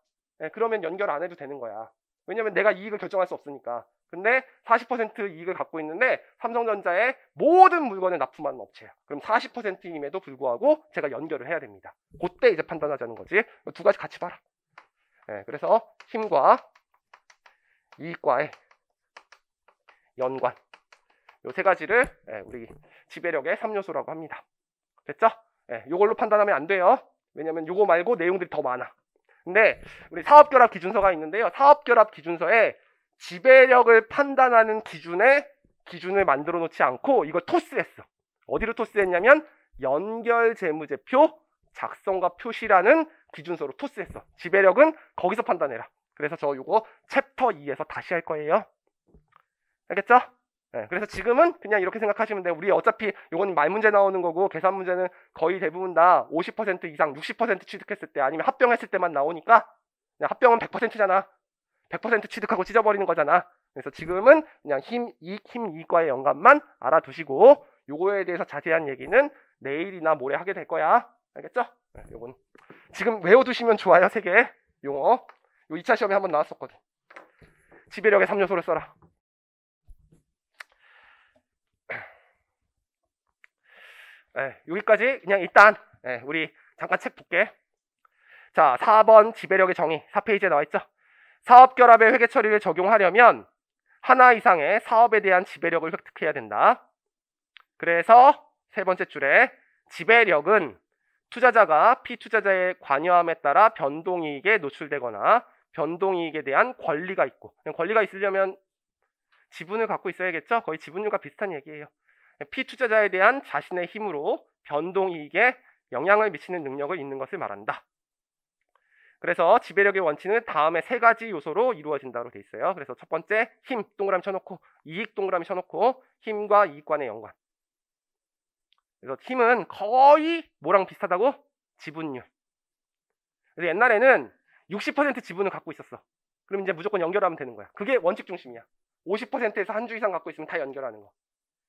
그러면 연결 안 해도 되는 거야. 왜냐면 내가 이익을 결정할 수 없으니까. 근데 40% 이익을 갖고 있는데 삼성전자의 모든 물건을 납품하는 업체야. 그럼 40%임에도 불구하고 제가 연결을 해야 됩니다. 그때 이제 판단하자는 거지. 두 가지 같이 봐라. 그래서 힘과 이익과의 연관. 요 세 가지를 우리 지배력의 3요소라고 합니다. 됐죠? 요걸로 판단하면 안 돼요. 왜냐면 요거 말고 내용들이 더 많아. 근데 우리 사업결합 기준서가 있는데요. 사업결합 기준서에 지배력을 판단하는 기준을 만들어 놓지 않고 이걸 토스했어. 어디로 토스했냐면 연결재무제표 작성과 표시라는 기준서로 토스했어. 지배력은 거기서 판단해라. 그래서 저 요거 챕터 2에서 다시 할 거예요. 알겠죠? 그래서 지금은 그냥 이렇게 생각하시면 돼요. 우리 어차피 이건 말문제 나오는 거고 계산 문제는 거의 대부분 다 50% 이상 60% 취득했을 때 아니면 합병했을 때만 나오니까, 그냥 합병은 100%잖아. 100% 취득하고 찢어버리는 거잖아. 그래서 지금은 그냥 힘, 이익과의 연관만 알아두시고 요거에 대해서 자세한 얘기는 내일이나 모레 하게 될 거야. 알겠죠? 요건 지금 외워두시면 좋아요. 3개 용어. 요 2차 시험에 한번 나왔었거든. 지배력의 3요소를 써라. 여기까지 그냥 일단 우리 잠깐 책 볼게. 자, 4번 지배력의 정의 4페이지에 나와있죠. 사업결합의 회계처리를 적용하려면 하나 이상의 사업에 대한 지배력을 획득해야 된다. 그래서 세 번째 줄에 지배력은 투자자가 피투자자의 관여함에 따라 변동이익에 노출되거나 변동이익에 대한 권리가 있고, 권리가 있으려면 지분을 갖고 있어야겠죠. 거의 지분율과 비슷한 얘기예요. 피투자자에 대한 자신의 힘으로 변동이익에 영향을 미치는 능력을 있는 것을 말한다. 그래서 지배력의 원칙은 다음의 세 가지 요소로 이루어진다고 돼 있어요. 그래서 첫 번째 힘 동그라미 쳐놓고, 이익 동그라미 쳐놓고, 힘과 이익 간의 연관. 그래서 힘은 거의 뭐랑 비슷하다고? 지분율. 그래서 옛날에는 60% 지분을 갖고 있었어. 그럼 이제 무조건 연결하면 되는 거야. 그게 원칙 중심이야. 50%에서 한 주 이상 갖고 있으면 다 연결하는 거.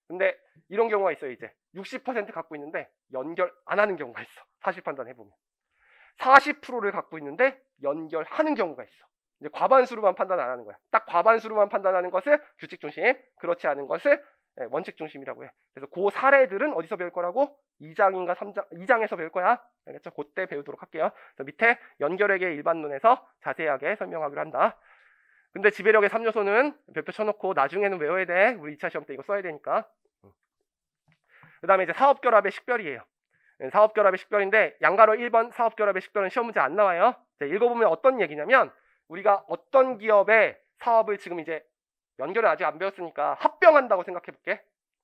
근데 이런 경우가 있어요. 이제 60% 갖고 있는데 연결 안 하는 경우가 있어. 사실 판단해보면 40%를 갖고 있는데 연결하는 경우가 있어. 이제 과반수로만 판단 안 하는 거야. 딱 과반수로만 판단하는 것을 규칙 중심, 그렇지 않은 것을 원칙 중심이라고 해. 그래서 그 사례들은 어디서 배울 거라고? 2장인가 3장, 2장에서 배울 거야. 알겠죠? 그때 배우도록 할게요. 그래서 밑에 연결액의 일반론에서 자세하게 설명하기로 한다. 근데 지배력의 3요소는 별표 쳐놓고 나중에는 외워야 돼. 우리 2차 시험 때 이거 써야 되니까. 그 다음에 이제 사업결합의 식별이에요. 사업결합의 식별인데 양가로 1번 사업결합의 식별은 시험 문제 안 나와요. 읽어보면 어떤 얘기냐면 우리가 어떤 기업의 사업을 지금 이제 연결을 아직 안 배웠으니까 합병한다고 생각해 볼게.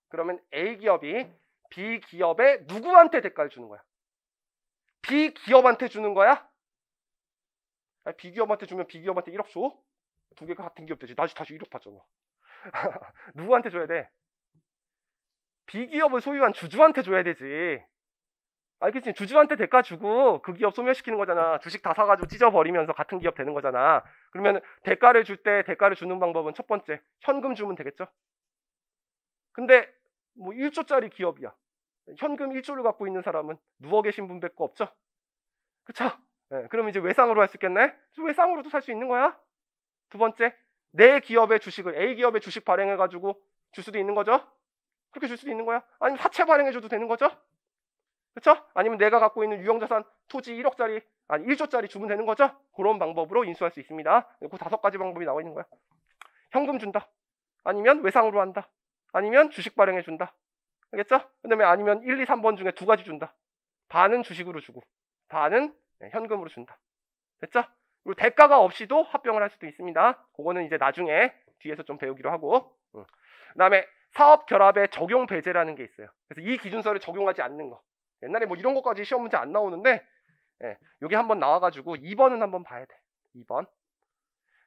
그러면 A 기업이 B 기업에 누구한테 대가를 주는 거야? B 기업한테 주는 거야? 아니, B 기업한테 주면 B 기업한테 1억 줘? 두 개가 같은 기업 되지. 다시 1억 받잖아. 누구한테 줘야 돼? B 기업을 소유한 주주한테 줘야 되지. 알겠지? 주주한테 대가 주고 그 기업 소멸시키는 거잖아. 주식 다 사가지고 찢어버리면서 같은 기업 되는 거잖아. 그러면 대가를 줄 때 대가를 주는 방법은 첫 번째 현금 주면 되겠죠. 근데 뭐 1조짜리 기업이야. 현금 1조를 갖고 있는 사람은 누워 계신 분밖에 없죠. 그쵸? 네, 그럼 이제 외상으로 할 수 있겠네? 외상으로도 살 수 있는 거야. 두 번째, 내 기업의 주식을 A 기업의 주식 발행해가지고 줄 수도 있는 거죠. 그렇게 줄 수도 있는 거야. 아니면 사채 발행해줘도 되는 거죠. 그렇죠? 아니면 내가 갖고 있는 유형자산 토지 1억짜리 아니 1조짜리 주면 되는 거죠. 그런 방법으로 인수할 수 있습니다. 그 5가지 방법이 나와 있는 거야. 현금 준다. 아니면 외상으로 한다. 아니면 주식 발행해 준다. 알겠죠? 그다음에 아니면 1, 2, 3번 중에 2가지 준다. 반은 주식으로 주고 반은 현금으로 준다. 됐죠? 그리고 대가가 없이도 합병을 할 수도 있습니다. 그거는 이제 나중에 뒤에서 좀 배우기로 하고. 그다음에 사업 결합의 적용 배제라는 게 있어요. 그래서 이 기준서를 적용하지 않는 거. 옛날에 뭐 이런 것까지 시험 문제 안 나오는데 여기 한번 나와가지고 2번은 한번 봐야 돼. 2번.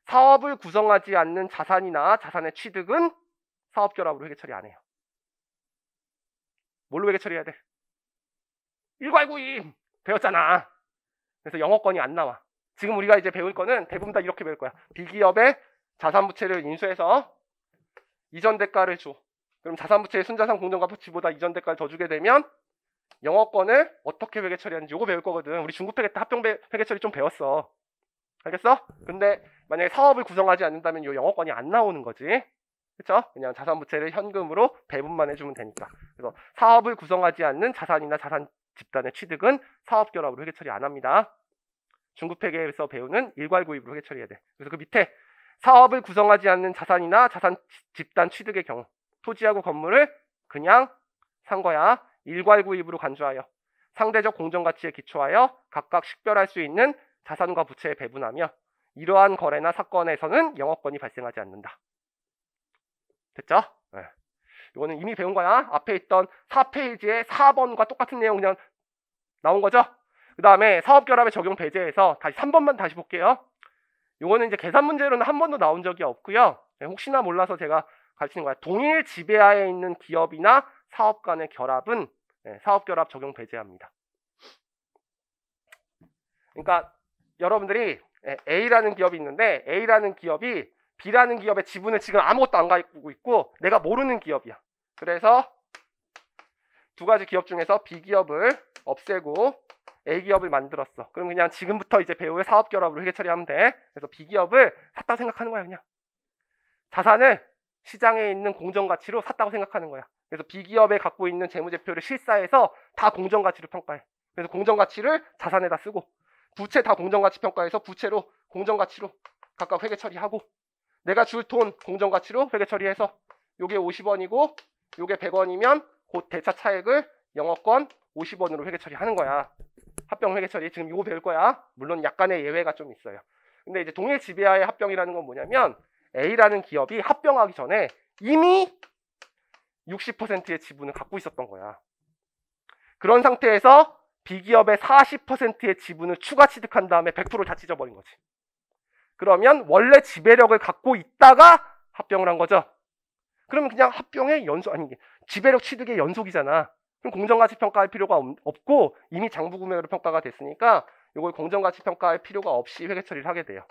사업을 구성하지 않는 자산이나 자산의 취득은 사업 결합으로 회계 처리 안 해요. 뭘로 회계 처리해야 돼? 일괄구입 배웠잖아. 그래서 영어권이 안 나와. 지금 우리가 이제 배울 거는 대부분 다 이렇게 배울 거야. B기업의 자산부채를 인수해서 이전 대가를 줘. 그럼 자산부채의 순자산 공정가부치보다 이전 대가를 더 주게 되면 영어권을 어떻게 회계 처리하는지 이거 배울 거거든. 우리 중급회계 때 합병 회계 처리 좀 배웠어. 알겠어? 근데 만약에 사업을 구성하지 않는다면 이 영어권이 안 나오는 거지. 그쵸? 그냥 자산부채를 현금으로 배분만 해주면 되니까. 그래서 사업을 구성하지 않는 자산이나 자산 집단의 취득은 사업결합으로 회계 처리 안 합니다. 중급회계에서 배우는 일괄구입으로 회계 처리해야 돼. 그래서 그 밑에 사업을 구성하지 않는 자산이나 자산 집단 취득의 경우 토지하고 건물을 그냥 산 거야. 일괄구입으로 간주하여 상대적 공정가치에 기초하여 각각 식별할 수 있는 자산과 부채에 배분하며 이러한 거래나 사건에서는 영업권이 발생하지 않는다. 됐죠? 네. 이거는 이미 배운 거야. 앞에 있던 4페이지의 4번과 똑같은 내용 그냥 나온 거죠? 그 다음에 사업결합의 적용 배제에서 다시 3번만 다시 볼게요. 이거는 이제 계산 문제로는 한 번도 나온 적이 없고요. 혹시나 몰라서 제가 가르치는 거야. 동일 지배하에 있는 기업이나 사업 간의 결합은 사업결합 적용 배제합니다. 그러니까 여러분들이 A라는 기업이 있는데 A라는 기업이 B라는 기업의 지분을 지금 아무것도 안 가지고 있고 내가 모르는 기업이야. 그래서 두 가지 기업 중에서 B 기업을 없애고 A기업을 만들었어. 그럼 그냥 지금부터 이제 배우의 사업결합으로 회계 처리하면 돼. 그래서 B기업을 샀다고 생각하는 거야. 그냥 자산을 시장에 있는 공정가치로 샀다고 생각하는 거야. 그래서 B기업에 갖고 있는 재무제표를 실사해서 다 공정가치로 평가해. 그래서 공정가치를 자산에다 쓰고, 부채 다 공정가치 평가해서 부채로 공정가치로 각각 회계 처리하고, 내가 줄 돈 공정가치로 회계 처리해서 요게 50원이고 요게 100원이면 곧 대차 차액을 영업권 50원으로 회계 처리하는 거야. 합병 회계 처리 지금 이거 배울 거야. 물론 약간의 예외가 좀 있어요. 근데 이제 동일 지배하에 합병이라는 건 뭐냐면 A라는 기업이 합병하기 전에 이미 60%의 지분을 갖고 있었던 거야. 그런 상태에서 B기업의 40%의 지분을 추가 취득한 다음에 100% 다 찢어버린 거지. 그러면 원래 지배력을 갖고 있다가 합병을 한 거죠. 그러면 그냥 합병의 연속, 아니 지배력 취득의 연속이잖아. 그럼 공정가치 평가할 필요가 없고 이미 장부구매로 평가가 됐으니까 이걸 공정가치 평가할 필요가 없이 회계 처리를 하게 돼요.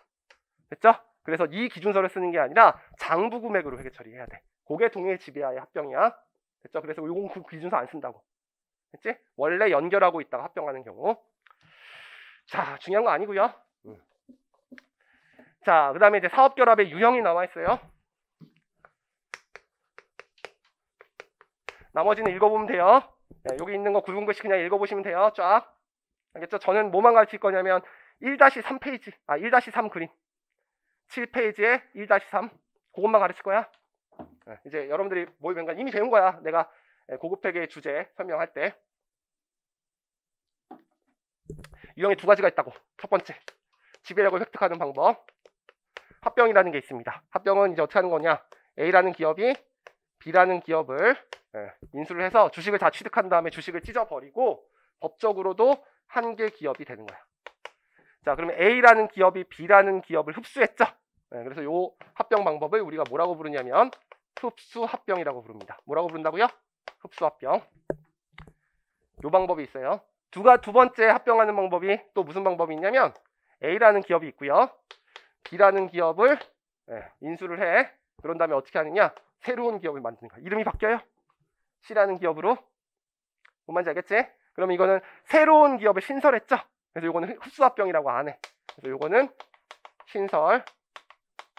됐죠? 그래서 이 기준서를 쓰는 게 아니라 장부구매로 회계 처리해야 돼. 그게 동일 지배하의 합병이야. 됐죠? 그래서 이건 그 기준서 안 쓴다고. 됐지? 원래 연결하고 있다가 합병하는 경우. 자, 중요한 거 아니고요. 자, 그 다음에 이제 사업결합의 유형이 나와 있어요. 나머지는 읽어보면 돼요. 네, 여기 있는 거 굵은 글씨 그냥 읽어보시면 돼요. 쫙. 알겠죠? 저는 뭐만 가르칠 거냐면 1-3페이지, 1-3 그림. 7페이지에 1-3. 그것만 가르칠 거야. 네, 이제 여러분들이 뭘 배운 거 이미 배운 거야. 내가 고급회계 주제 설명할 때. 유형이 두 가지가 있다고. 첫 번째, 지배력을 획득하는 방법. 합병이라는 게 있습니다. 합병은 이제 어떻게 하는 거냐? A라는 기업이 B라는 기업을 인수를 해서 주식을 다 취득한 다음에 주식을 찢어버리고 법적으로도 한 개 기업이 되는 거야. 자, 그러면 A라는 기업이 B라는 기업을 흡수했죠. 그래서 요 합병 방법을 우리가 뭐라고 부르냐면 흡수합병이라고 부릅니다. 뭐라고 부른다고요? 흡수합병. 요 방법이 있어요. 두 번째 합병하는 방법이 또 무슨 방법이 있냐면 A라는 기업이 있고요. B라는 기업을 인수를 해. 그런 다음에 어떻게 하느냐? 새로운 기업을 만드는 거야. 이름이 바뀌어요. C라는 기업으로. 뭔 말인지 알겠지? 그럼 이거는 새로운 기업을 신설했죠. 그래서 이거는 흡수합병이라고 안 해. 그래서 이거는 신설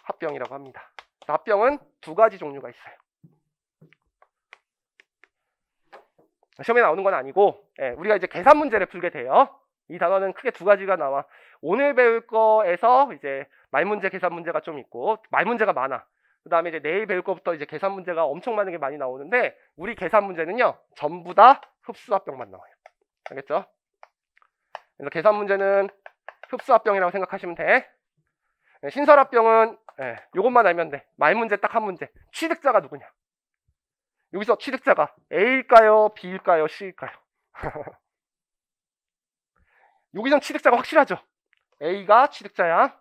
합병이라고 합니다. 합병은 두 가지 종류가 있어요. 시험에 나오는 건 아니고 우리가 이제 계산 문제를 풀게 돼요. 이 단어는 크게 두 가지가 나와. 오늘 배울 거에서 이제 말문제 계산 문제가 좀 있고 말문제가 많아. 그 다음에 이제 내일 배울 거부터 이제 계산 문제가 엄청 많은 게 많이 나오는데 우리 계산 문제는요 전부 다 흡수합병만 나와요. 알겠죠? 그래서 계산 문제는 흡수합병이라고 생각하시면 돼. 신설합병은 요것만 알면 돼. 말문제 딱 한 문제. 취득자가 누구냐? 여기서 취득자가 A일까요? B일까요? C일까요? 여기선 취득자가 확실하죠. A가 취득자야.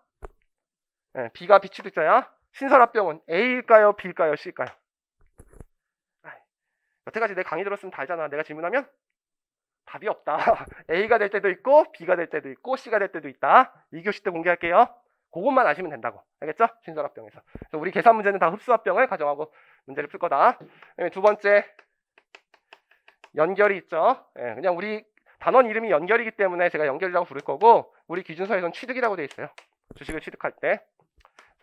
B가 비취득자야. 신설합병은 A일까요? B일까요? C일까요? 여태까지 내 강의 들었으면 다 알잖아. 내가 질문하면 답이 없다. A가 될 때도 있고 B가 될 때도 있고 C가 될 때도 있다. 2교시 때 공개할게요. 그것만 아시면 된다고. 알겠죠? 신설합병에서. 그래서 우리 계산 문제는 다 흡수합병을 가정하고 문제를 풀 거다. 두 번째, 연결이 있죠. 그냥 우리 단원 이름이 연결이기 때문에 제가 연결이라고 부를 거고 우리 기준서에서는 취득이라고 되어 있어요. 주식을 취득할 때.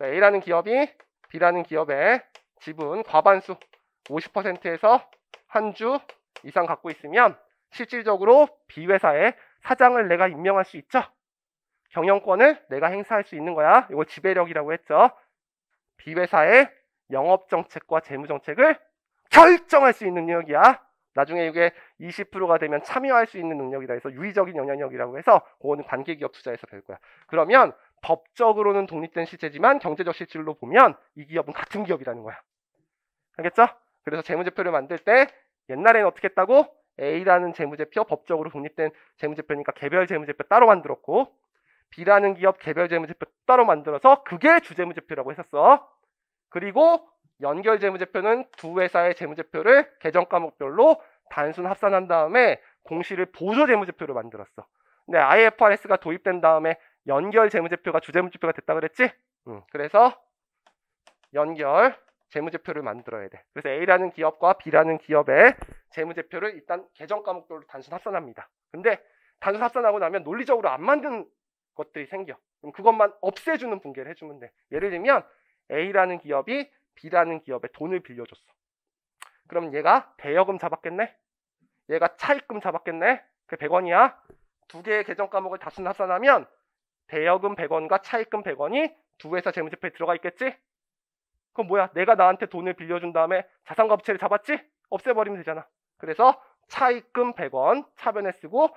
A라는 기업이 B라는 기업의 지분 과반수 50%에서 한 주 이상 갖고 있으면 실질적으로 B회사의 사장을 내가 임명할 수 있죠. 경영권을 내가 행사할 수 있는 거야. 이걸 지배력이라고 했죠. B회사의 영업정책과 재무정책을 결정할 수 있는 능력이야. 나중에 이게 20%가 되면 참여할 수 있는 능력이다 해서 유의적인 영향력이라고 해서 그거는 관계기업 투자에서 배울 거야. 그러면 법적으로는 독립된 실체지만 경제적 실질로 보면 이 기업은 같은 기업이라는 거야. 알겠죠? 그래서 재무제표를 만들 때 옛날에는 어떻게 했다고? A라는 재무제표, 법적으로 독립된 재무제표니까 개별 재무제표 따로 만들었고 B라는 기업 개별 재무제표 따로 만들어서 그게 주재무제표라고 했었어. 그리고 연결 재무제표는 두 회사의 재무제표를 계정 과목별로 단순 합산한 다음에 공시를 보조 재무제표로 만들었어. 근데 IFRS가 도입된 다음에 연결 재무제표가 주재무제표가 됐다 그랬지? 그래서 연결 재무제표를 만들어야 돼. 그래서 A라는 기업과 B라는 기업의 재무제표를 일단 계정 과목별로 단순 합산합니다. 근데 단순 합산하고 나면 논리적으로 안 맞는 것들이 생겨. 그럼 그것만 없애주는 분개를 해주면 돼. 예를 들면 A라는 기업이 B라는 기업에 돈을 빌려줬어. 그럼 얘가 대여금 잡았겠네? 얘가 차입금 잡았겠네? 그게 100원이야. 두 개의 계정 과목을 다순 합산하면 대여금 100원과 차입금 100원이 두 회사 재무제표에 들어가 있겠지? 그럼 뭐야? 내가 나한테 돈을 빌려준 다음에 자산가 부채를 잡았지? 없애버리면 되잖아. 그래서 차입금 100원 차변에 쓰고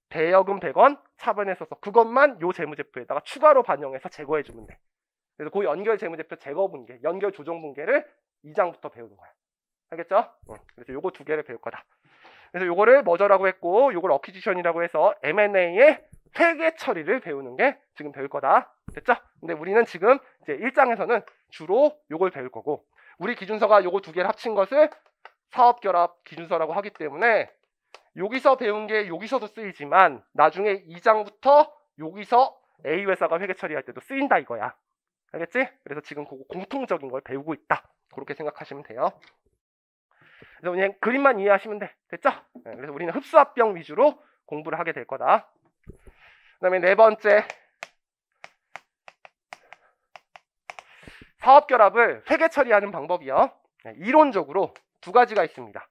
대여금 100원 차변에 써서 그것만 요 재무제표에다가 추가로 반영해서 제거해주면 돼. 그래서 그 연결 재무제표 제거 분계, 연결 조정 분계를 2장부터 배우는 거야. 알겠죠? 그래서 요거 두 개를 배울 거다. 그래서 요거를 머저라고 했고 요걸 어퀴지션이라고 해서 M&A의 회계 처리를 배우는 게 지금 배울 거다. 됐죠? 근데 우리는 지금 이제 1장에서는 주로 요걸 배울 거고 우리 기준서가 요거 두 개를 합친 것을 사업결합 기준서라고 하기 때문에 여기서 배운 게 여기서도 쓰이지만 나중에 2장부터 여기서 A 회사가 회계 처리할 때도 쓰인다 이거야. 알겠지? 그래서 지금 그거 공통적인 걸 배우고 있다. 그렇게 생각하시면 돼요. 그래서 그냥 그림만 이해하시면 돼. 됐죠? 네, 그래서 우리는 흡수합병 위주로 공부를 하게 될 거다. 그 다음에 네 번째, 사업결합을 회계 처리하는 방법이요. 네, 이론적으로 두 가지가 있습니다.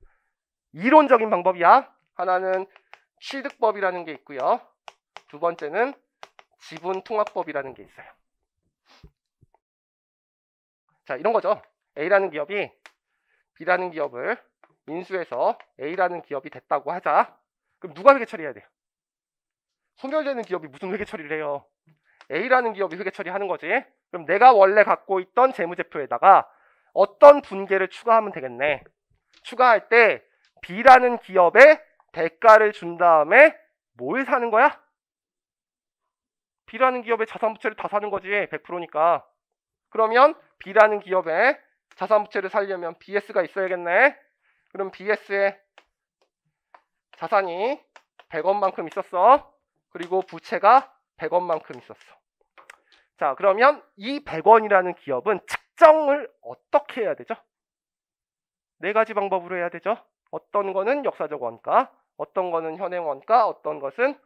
이론적인 방법이야. 하나는 취득법이라는 게 있고요. 두 번째는 지분통합법이라는 게 있어요. 자, 이런 거죠. A라는 기업이 B라는 기업을 인수해서 A라는 기업이 됐다고 하자. 그럼 누가 회계 처리해야 돼요? 소멸되는 기업이 무슨 회계 처리를 해요? A라는 기업이 회계 처리하는 거지. 그럼 내가 원래 갖고 있던 재무제표에다가 어떤 분계를 추가하면 되겠네. 추가할 때 B라는 기업에 대가를 준 다음에 뭘 사는 거야? B라는 기업의 자산부채를 다 사는 거지. 100%니까. 그러면 B라는 기업에 자산부채를 살려면 BS가 있어야겠네. 그럼 BS에 자산이 100원만큼 있었어. 그리고 부채가 100원만큼 있었어. 자, 그러면 이 100원이라는 기업은 측정을 어떻게 해야 되죠? 네 가지 방법으로 해야 되죠. 어떤 거는 역사적 원가, 어떤 거는 현행 원가, 어떤 것은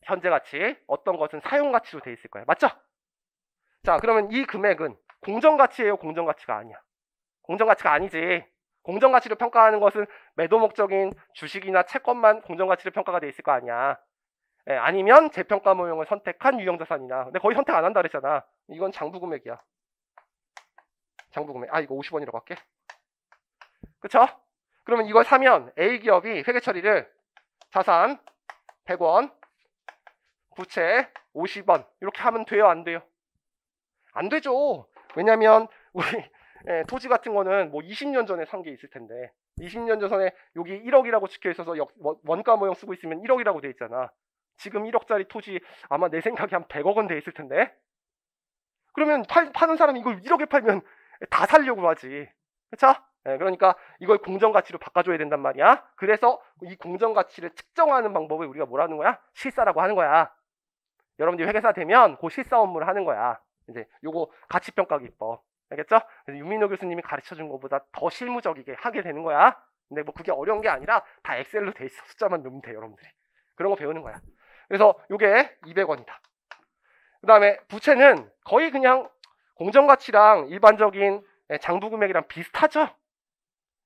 현재 가치, 어떤 것은 사용 가치로 돼 있을 거예요. 맞죠? 자, 그러면 이 금액은 공정가치예요, 공정가치가 아니야? 공정가치가 아니지. 공정가치를 평가하는 것은 매도 목적인 주식이나 채권만 공정가치를 평가가 돼 있을 거 아니야. 예, 아니면 재평가 모형을 선택한 유형자산이나. 근데 거의 선택 안 한다 그랬잖아. 이건 장부금액이야. 장부금액. 아, 이거 50원이라고 할게. 그쵸? 그러면 이걸 사면 A기업이 회계 처리를 자산 100원, 부채 50원 이렇게 하면 돼요, 안 돼요? 안 되죠. 왜냐면 우리 토지 같은 거는 뭐 20년 전에 산 게 있을 텐데 20년 전에 여기 1억이라고 찍혀 있어서 원가 모형 쓰고 있으면 1억이라고 돼 있잖아. 지금 1억짜리 토지 아마 내 생각에 한 100억 원 돼 있을 텐데. 그러면 파는 사람이 이걸 1억에 팔면 다 살려고 하지. 그쵸? 네, 그러니까 이걸 공정가치로 바꿔줘야 된단 말이야. 그래서 이 공정가치를 측정하는 방법을 우리가 뭐라는 거야? 실사라고 하는 거야. 여러분들이 회계사 되면 그 실사 업무를 하는 거야. 이제 요거 가치평가 기법. 알겠죠? 그래서 윤민호 교수님이 가르쳐준 것보다 더 실무적이게 하게 되는 거야. 근데 뭐 그게 어려운 게 아니라 다 엑셀로 돼 있어. 숫자만 넣으면 돼, 여러분들이. 그런 거 배우는 거야. 그래서 요게 200원이다. 그 다음에 부채는 거의 그냥 공정가치랑 일반적인 장부금액이랑 비슷하죠?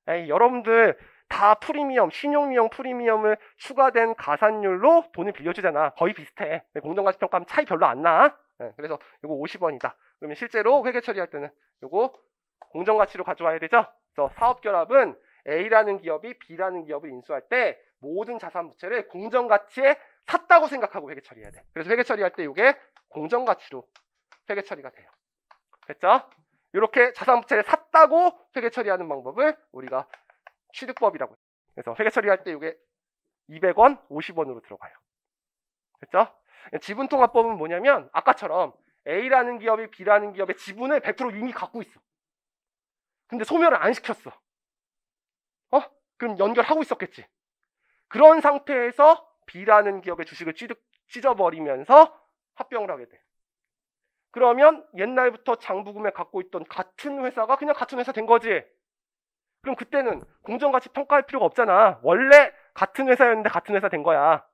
에이, 여러분들 다 프리미엄, 신용유형 프리미엄을 추가된 가산율로 돈을 빌려주잖아. 거의 비슷해. 공정가치 평가하면 차이 별로 안 나. 네, 그래서 이거 50원이다. 그러면 실제로 회계 처리할 때는 이거 공정가치로 가져와야 되죠. 그래서 사업결합은 A라는 기업이 B라는 기업을 인수할 때 모든 자산 부채를 공정가치에 샀다고 생각하고 회계 처리해야 돼. 그래서 회계 처리할 때 이게 공정가치로 회계 처리가 돼요. 됐죠? 이렇게 자산 부채를 샀다고 회계 처리하는 방법을 우리가 취득법이라고 해요. 그래서 회계 처리할 때 이게 200원, 50원으로 들어가요. 됐죠? 지분통합법은 뭐냐면 아까처럼 A라는 기업이 B라는 기업의 지분을 100% 이미 갖고 있어. 근데 소멸을 안 시켰어. 그럼 연결하고 있었겠지. 그런 상태에서 B라는 기업의 주식을 찢어버리면서 합병을 하게 돼. 그러면 옛날부터 장부금액 갖고 있던 같은 회사가 그냥 같은 회사 된 거지. 그럼 그때는 공정가치 평가할 필요가 없잖아. 원래 같은 회사였는데 같은 회사 된 거야.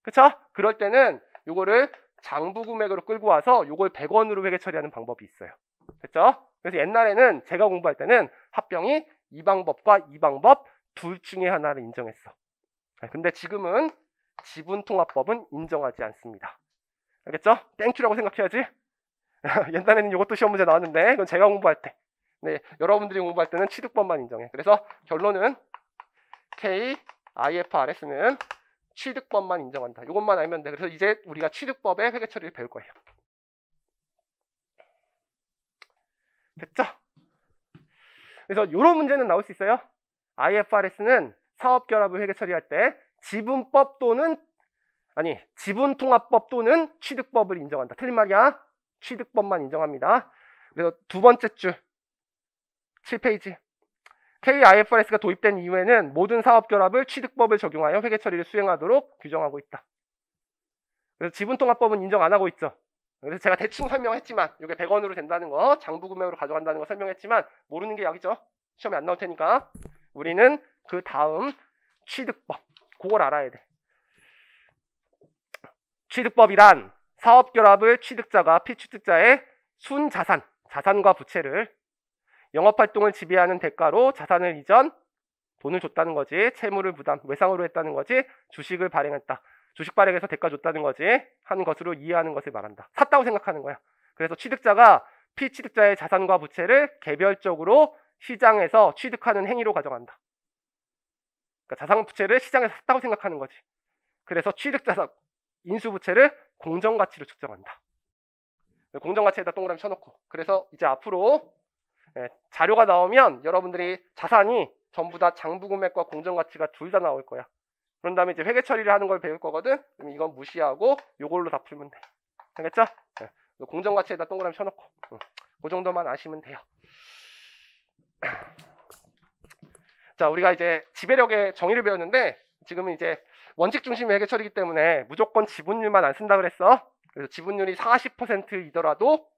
그쵸? 그럴 때는 요거를 장부금액으로 끌고 와서 요걸 100원으로 회계 처리하는 방법이 있어요. 됐죠? 그래서 옛날에는 제가 공부할 때는 합병이 이 방법과 이 방법 둘 중에 하나를 인정했어. 근데 지금은 지분통합법은 인정하지 않습니다. 알겠죠? 땡큐라고 생각해야지. 옛날에는 이것도 시험 문제 나왔는데 그건 제가 공부할 때. 네, 여러분들이 공부할 때는 취득법만 인정해. 그래서 결론은 KIFRS는 취득법만 인정한다. 이것만 알면 돼. 그래서 이제 우리가 취득법의 회계 처리를 배울 거예요. 됐죠? 그래서 이런 문제는 나올 수 있어요. IFRS는 사업결합을 회계 처리할 때 지분법 또는 지분통합법 또는 취득법을 인정한다. 틀린 말이야. 취득법만 인정합니다. 그래서 두 번째 줄 7페이지. KIFRS가 도입된 이후에는 모든 사업결합을 취득법을 적용하여 회계 처리를 수행하도록 규정하고 있다. 그래서 지분통합법은 인정 안 하고 있죠. 그래서 제가 대충 설명했지만 이게 100원으로 된다는 거, 장부금액으로 가져간다는 거 설명했지만 모르는 게 여기죠. 시험에 안 나올 테니까 우리는 그 다음 취득법, 그걸 알아야 돼. 취득법이란 사업결합을 취득자가 피취득자의 순자산, 자산과 부채를 영업활동을 지배하는 대가로 자산을 이전, 돈을 줬다는 거지. 채무를 부담, 외상으로 했다는 거지. 주식을 발행했다. 주식 발행해서 대가 줬다는 거지. 하는 것으로 이해하는 것을 말한다. 샀다고 생각하는 거야. 그래서 취득자가 피취득자의 자산과 부채를 개별적으로 시장에서 취득하는 행위로 가정한다. 그러니까 자산 부채를 시장에서 샀다고 생각하는 거지. 그래서 취득자산 인수부채를 공정가치로 측정한다. 공정가치에다 동그라미 쳐놓고. 그래서 이제 앞으로 자료가 나오면 여러분들이 자산이 전부 다 장부금액과 공정가치가 둘 다 나올 거야. 그런 다음에 이제 회계 처리를 하는 걸 배울 거거든. 그럼 이건 무시하고 요걸로 다 풀면 돼. 알겠죠? 공정가치에다 동그라미 쳐놓고. 그 정도만 아시면 돼요. 자, 우리가 이제 지배력의 정의를 배웠는데 지금은 이제 원칙 중심의 회계 처리이기 때문에 무조건 지분율만 안 쓴다 그랬어. 그래서 지분율이 40%이더라도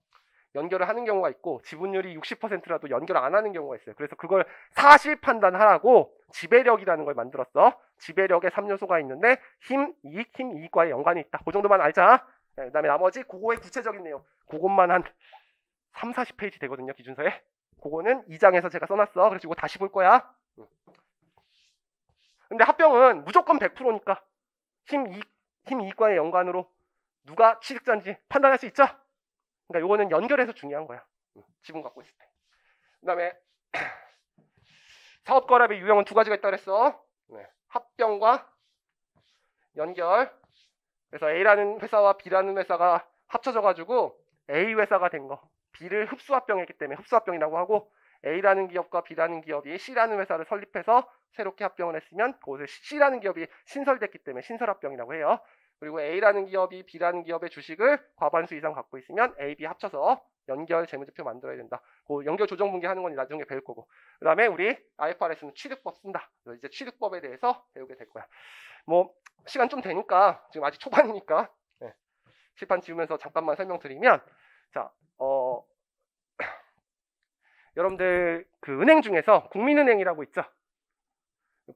연결을 하는 경우가 있고 지분율이 60%라도 연결 안 하는 경우가 있어요. 그래서 그걸 사실 판단하라고 지배력이라는 걸 만들었어. 지배력에 3요소가 있는데 힘, 이익, 힘, 이익과의 연관이 있다. 그 정도만 알자. 그 다음에 나머지 그거의 구체적인 내용. 그것만 한 3, 40페이지 되거든요. 기준서에. 그거는 2장에서 제가 써놨어. 그래서 이거 다시 볼 거야. 근데 합병은 무조건 100%니까 힘, 이익과의 연관으로 누가 취득자인지 판단할 수 있죠? 그러니까 요거는 연결해서 중요한 거야. 지분 갖고 있을 때. 그 다음에 사업결합의 유형은 두 가지가 있다고 그랬어. 합병과 연결. 그래서 A라는 회사와 B라는 회사가 합쳐져가지고 A 회사가 된 거. B를 흡수합병했기 때문에 흡수합병이라고 하고 A라는 기업과 B라는 기업이 C라는 회사를 설립해서 새롭게 합병을 했으면 그것을 C라는 기업이 신설됐기 때문에 신설합병이라고 해요. 그리고 A라는 기업이 B라는 기업의 주식을 과반수 이상 갖고 있으면 A, B 합쳐서 연결 재무제표 만들어야 된다. 그 연결 조정 분기하는 건 나중에 배울 거고. 그 다음에 우리 IFRS는 취득법 쓴다. 이제 취득법에 대해서 배우게 될 거야. 뭐 시간 좀 되니까 지금 아직 초반이니까 칠판 지우면서 잠깐만 설명드리면 자, 여러분들 그 은행 중에서 국민은행이라고 있죠.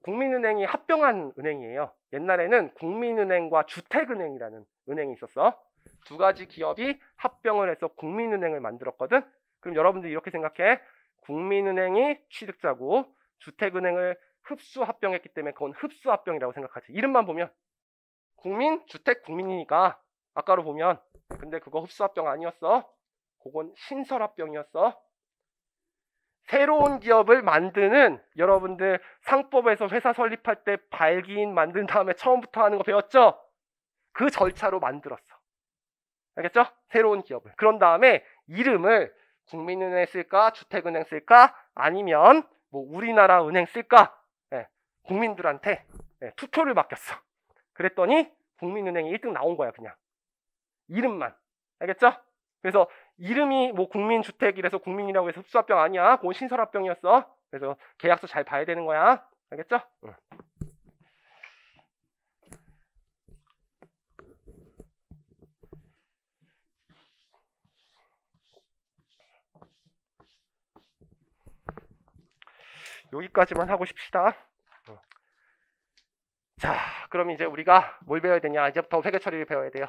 국민은행이 합병한 은행이에요. 옛날에는 국민은행과 주택은행이라는 은행이 있었어. 두 가지 기업이 합병을 해서 국민은행을 만들었거든. 그럼 여러분들이 이렇게 생각해. 국민은행이 취득자고 주택은행을 흡수합병했기 때문에 그건 흡수합병이라고 생각하지. 이름만 보면 국민, 주택, 국민이니까 아까로 보면 근데 그거 흡수합병 아니었어. 그건 신설합병이었어. 새로운 기업을 만드는 여러분들 상법에서 회사 설립할 때 발기인 만든 다음에 처음부터 하는 거 배웠죠? 그 절차로 만들었어. 알겠죠? 새로운 기업을. 그런 다음에 이름을 국민은행 쓸까? 주택은행 쓸까? 아니면 뭐 우리나라 은행 쓸까? 국민들한테 투표를 맡겼어. 그랬더니 국민은행이 1등 나온 거야. 그냥 이름만. 알겠죠? 그래서 이름이 뭐 국민주택 이래서 국민이라고 해서 흡수합병 아니야. 그건 신설합병이었어. 그래서 계약서 잘 봐야 되는 거야. 알겠죠? 응. 여기까지만 하고 싶시다. 자, 그럼 이제 우리가 뭘 배워야 되냐? 이제부터 회계 처리를 배워야 돼요.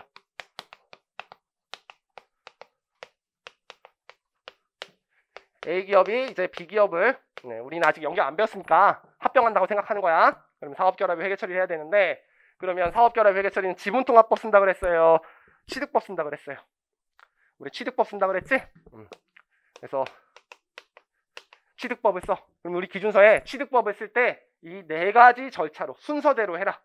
A기업이 이제 B기업을, 우리는 아직 연결 안 배웠으니까 합병한다고 생각하는 거야. 그럼 사업결합이 회계 처리를 해야 되는데, 그러면 사업결합 회계 처리는 지분통합법 쓴다 그랬어요? 취득법 쓴다 그랬어요? 우리 취득법 쓴다 그랬지? 그래서 취득법을 써. 그럼 우리 기준서에 취득법을 쓸 때 이 네 가지 절차로 순서대로 해라.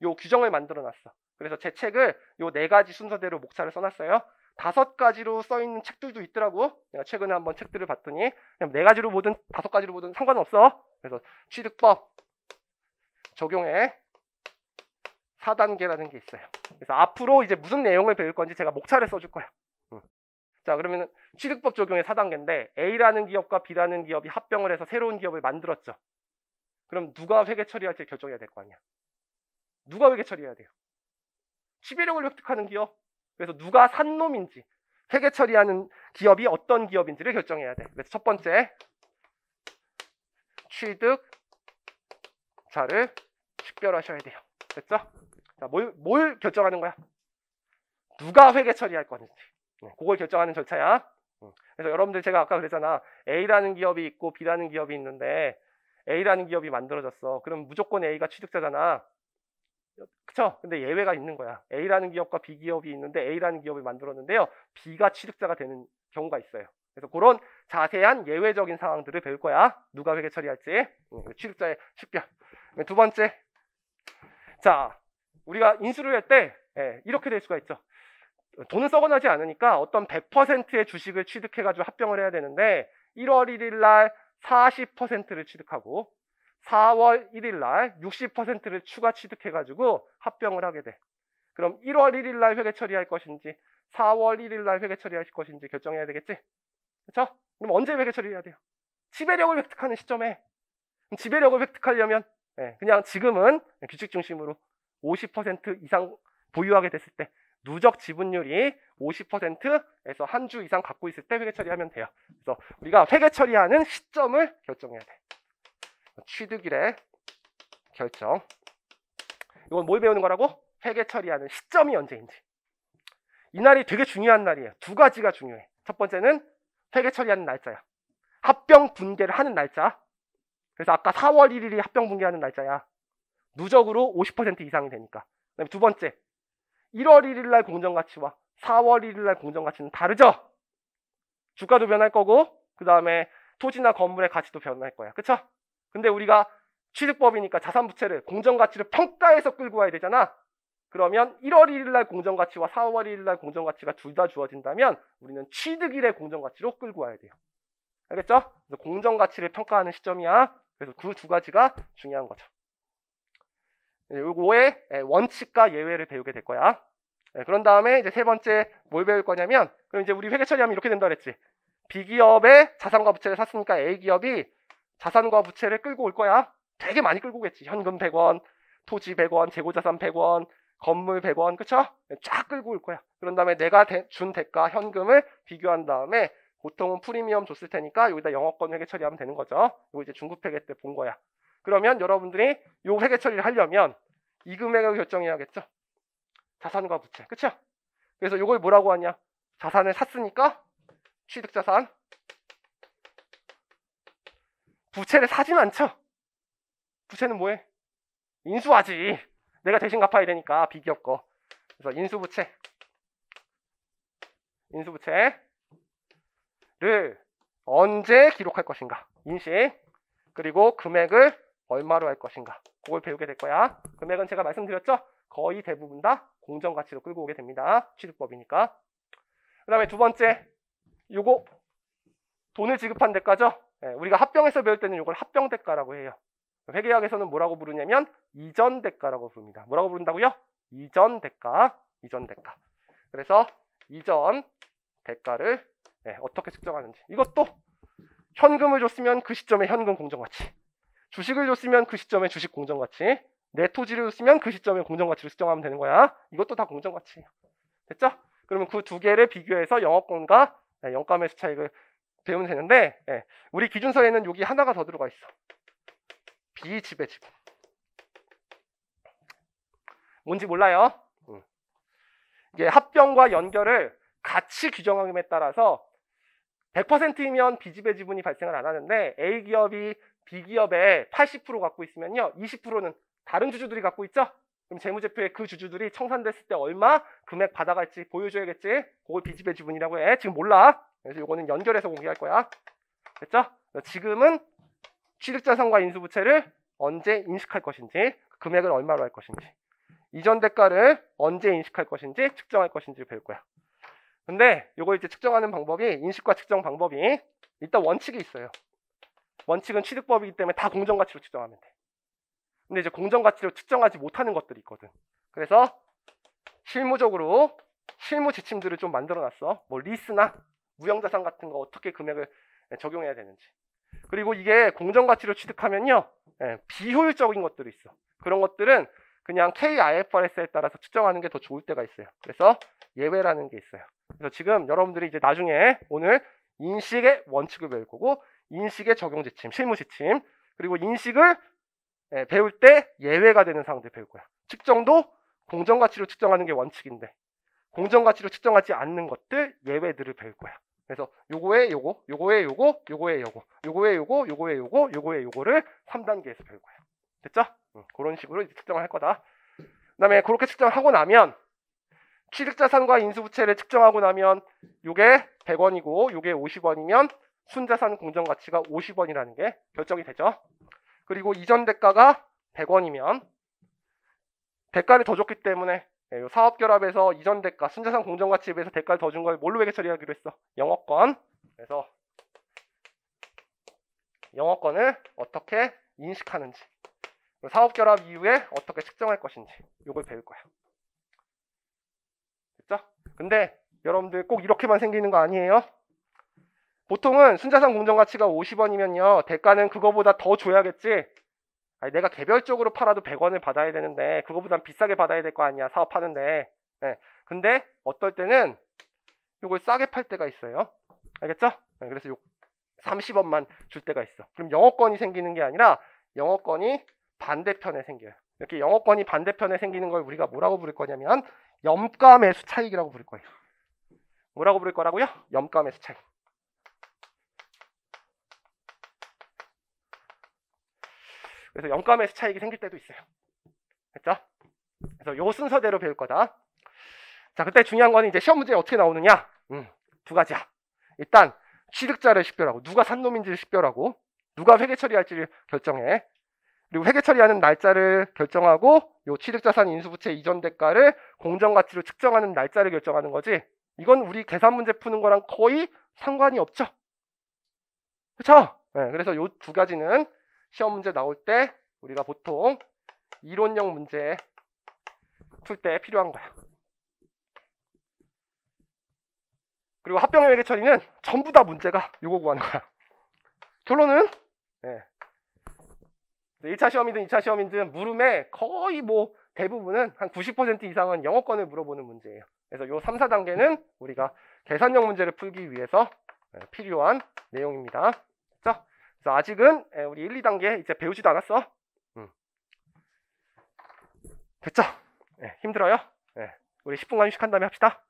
요 규정을 만들어 놨어. 그래서 제 책을 요 네 가지 순서대로 목차를 써놨어요. 5가지로 써 있는 책들도 있더라고. 내가 최근에 한번 책들을 봤더니 그냥 4가지로 보든 5가지로 보든 상관없어. 그래서 취득법 적용해 4단계라는 게 있어요. 그래서 앞으로 이제 무슨 내용을 배울 건지 제가 목차를 써줄 거야. 자, 그러면 취득법 적용의 4단계인데 A라는 기업과 B라는 기업이 합병을 해서 새로운 기업을 만들었죠. 그럼 누가 회계 처리할지 결정해야 될 거 아니야. 누가 회계 처리해야 돼요? 지배력을 획득하는 기업. 그래서 누가 산 놈인지, 회계 처리하는 기업이 어떤 기업인지를 결정해야 돼. 그래서 첫 번째, 취득자를 식별하셔야 돼요. 됐죠? 자, 뭘 결정하는 거야? 누가 회계 처리할 건지. 그걸 결정하는 절차야. 그래서 여러분들 제가 아까 그랬잖아. A라는 기업이 있고 B라는 기업이 있는데 A라는 기업이 만들어졌어. 그럼 무조건 A가 취득자잖아. 그쵸? 근데 예외가 있는 거야. A라는 기업과 B 기업이 있는데 A라는 기업을 만들었는데요. B가 취득자가 되는 경우가 있어요. 그래서 그런 자세한 예외적인 상황들을 배울 거야. 누가 회계 처리할지. 취득자의 식별. 두 번째. 자, 우리가 인수를 할 때 이렇게 될 수가 있죠. 돈은 썩어나지 않으니까 어떤 100%의 주식을 취득해가지고 합병을 해야 되는데 1월 1일 날 40%를 취득하고 4월 1일 날 60%를 추가 취득해가지고 합병을 하게 돼. 그럼 1월 1일 날 회계 처리할 것인지 4월 1일 날 회계 처리할 것인지 결정해야 되겠지? 그렇죠? 그럼 언제 회계 처리해야 돼요? 지배력을 획득하는 시점에. 그럼 지배력을 획득하려면 그냥 지금은 규칙 중심으로 50% 이상 보유하게 됐을 때 누적 지분율이 50%에서 한 주 이상 갖고 있을 때 회계 처리하면 돼요. 그래서 우리가 회계 처리하는 시점을 결정해야 돼. 취득일의 결정. 이건 뭘 배우는 거라고? 회계 처리하는 시점이 언제인지. 이 날이 되게 중요한 날이에요. 두 가지가 중요해. 첫 번째는 회계 처리하는 날짜야. 합병 분개를 하는 날짜. 그래서 아까 4월 1일이 합병 분개하는 날짜야. 누적으로 50% 이상이 되니까. 그다음에 두 번째, 1월 1일 날 공정가치와 4월 1일 날 공정가치는 다르죠? 주가도 변할 거고 그 다음에 토지나 건물의 가치도 변할 거야. 그쵸? 근데 우리가 취득법이니까 자산부채를 공정가치를 평가해서 끌고 와야 되잖아. 그러면 1월 1일 날 공정가치와 4월 1일 날 공정가치가 둘 다 주어진다면 우리는 취득일의 공정가치로 끌고 와야 돼요. 알겠죠? 그래서 공정가치를 평가하는 시점이야. 그래서 그 두 가지가 중요한 거죠. 요거의 원칙과 예외를 배우게 될 거야. 그런 다음에 이제 세 번째 뭘 배울 거냐면, 그럼 이제 우리 회계 처리하면 이렇게 된다 그랬지. B기업의 자산과 부채를 샀으니까 A기업이 자산과 부채를 끌고 올 거야. 되게 많이 끌고 오겠지. 현금 100원, 토지 100원, 재고자산 100원, 건물 100원, 그쵸? 쫙 끌고 올 거야. 그런 다음에 내가 준 대가 현금을 비교한 다음에 보통은 프리미엄 줬을 테니까 여기다 영업권 회계 처리하면 되는 거죠. 이거 이제 중급회계 때 본 거야. 그러면 여러분들이 요 회계 처리를 하려면 이 금액을 결정해야겠죠. 자산과 부채. 그쵸? 그래서 요걸 뭐라고 하냐? 자산을 샀으니까 취득자산. 부채를 사진 않죠? 부채는 뭐해? 인수하지. 내가 대신 갚아야 되니까 비기업 거. 그래서 인수부채. 인수부채를 언제 기록할 것인가? 인식. 그리고 금액을 얼마로 할 것인가? 그걸 배우게 될 거야. 금액은 제가 말씀드렸죠? 거의 대부분 다 공정가치로 끌고 오게 됩니다. 취득법이니까. 그 다음에 두 번째, 요거 돈을 지급한 대가죠. 우리가 합병해서 배울 때는 요걸 합병대가라고 해요. 회계학에서는 뭐라고 부르냐면 이전대가라고 부릅니다. 뭐라고 부른다고요? 이전대가. 이전대가. 그래서 이전 대가를 어떻게 측정하는지. 이것도 현금을 줬으면 그 시점에 현금 공정가치, 주식을 줬으면 그 시점에 주식 공정가치, 내 토지를 줬으면 그 시점에 공정가치를 측정하면 되는 거야. 이것도 다 공정가치예요. 됐죠? 그러면 그 두 개를 비교해서 영업권과 영가매수 차익을 배우면 되는데, 우리 기준서에는 여기 하나가 더 들어가 있어. 비지배 지분. 뭔지 몰라요? 이게 합병과 연결을 같이 규정함에 따라서 100%이면 비지배 지분이 발생을 안 하는데 A기업이 B기업에 80% 갖고 있으면요 20%는 다른 주주들이 갖고 있죠? 그럼 재무제표에 그 주주들이 청산됐을 때 얼마 금액 받아갈지 보여줘야겠지? 그걸 비지배 지분이라고 해. 지금 몰라. 그래서 이거는 연결해서 공개할 거야. 됐죠? 지금은 취득자산과 인수부채를 언제 인식할 것인지, 금액을 얼마로 할 것인지, 이전 대가를 언제 인식할 것인지, 측정할 것인지를 배울 거야. 근데 이거 이제 측정하는 방법이, 인식과 측정 방법이 일단 원칙이 있어요. 원칙은 취득법이기 때문에 다 공정가치로 측정하면 돼. 근데 이제 공정가치로 측정하지 못하는 것들이 있거든. 그래서 실무적으로 실무 지침들을 좀 만들어놨어. 뭐 리스나 무형자산 같은 거 어떻게 금액을 적용해야 되는지. 그리고 이게 공정가치로 취득하면요 비효율적인 것들이 있어. 그런 것들은 그냥 KIFRS에 따라서 측정하는 게 더 좋을 때가 있어요. 그래서 예외라는 게 있어요. 그래서 지금 여러분들이 이제 나중에 오늘 인식의 원칙을 배울 거고, 인식의 적용 지침, 실무 지침, 그리고 인식을 배울 때 예외가 되는 사항들 배울 거야. 측정도 공정가치로 측정하는 게 원칙인데 공정가치로 측정하지 않는 것들, 예외들을 배울 거야. 그래서 요거에 요거, 요거에 요거, 요거에 요거, 요거에 요거, 요거에 요거, 요거에 요거를 3단계에서 배울 거야. 됐죠? 그런 식으로 이제 측정을 할 거다. 그 다음에 그렇게 측정을 하고 나면 취득자산과 인수부채를 측정하고 나면 요게 100원이고 요게 50원이면 순자산 공정가치가 50원이라는 게 결정이 되죠. 그리고 이전 대가가 100원이면 대가를 더 줬기 때문에 사업결합에서 이전 대가, 순자산 공정가치에 비해서 대가를 더 준 걸 뭘로 회계 처리하기로 했어? 영업권. 그래서 영업권을 어떻게 인식하는지, 사업결합 이후에 어떻게 측정할 것인지 이걸 배울 거야. 됐죠? 근데 여러분들 꼭 이렇게만 생기는 거 아니에요? 보통은 순자산 공정가치가 50원이면요 대가는 그거보다 더 줘야겠지. 아니, 내가 개별적으로 팔아도 100원을 받아야 되는데 그거보단 비싸게 받아야 될 거 아니야, 사업하는데. 네. 근데 어떨 때는 이걸 싸게 팔 때가 있어요. 알겠죠? 네, 그래서 요 30원만 줄 때가 있어. 그럼 영업권이 생기는 게 아니라 영업권이 반대편에 생겨요. 이렇게 영업권이 반대편에 생기는 걸 우리가 뭐라고 부를 거냐면 염가매수 차익이라고 부를 거예요. 뭐라고 부를 거라고요? 염가매수 차익. 그래서 염가매수 차익이 생길 때도 있어요. 됐죠? 그래서 요 순서대로 배울 거다. 자, 그때 중요한 거는 이제 시험 문제에 어떻게 나오느냐? 두 가지야. 일단 취득자를 식별하고, 누가 산 놈인지를 식별하고, 누가 회계 처리할지를 결정해. 그리고 회계 처리하는 날짜를 결정하고, 요 취득자산 인수부채 이전 대가를 공정가치로 측정하는 날짜를 결정하는 거지. 이건 우리 계산 문제 푸는 거랑 거의 상관이 없죠. 그렇죠? 네, 그래서 요 두 가지는 시험 문제 나올 때 우리가 보통 이론형 문제 풀 때 필요한 거야. 그리고 합병 회계 처리는 전부 다 문제가 요거 구하는 거야. 결론은 1차 시험이든 2차 시험이든 물음에 거의 뭐 대부분은 한 90% 이상은 영어권을 물어보는 문제예요. 그래서 요 3, 4단계는 우리가 계산형 문제를 풀기 위해서 필요한 내용입니다. 그렇죠? 그래서 아직은 우리 1, 2단계 이제 배우지도 않았어. 됐죠? 힘들어요? 우리 10분간 휴식한 다음에 합시다.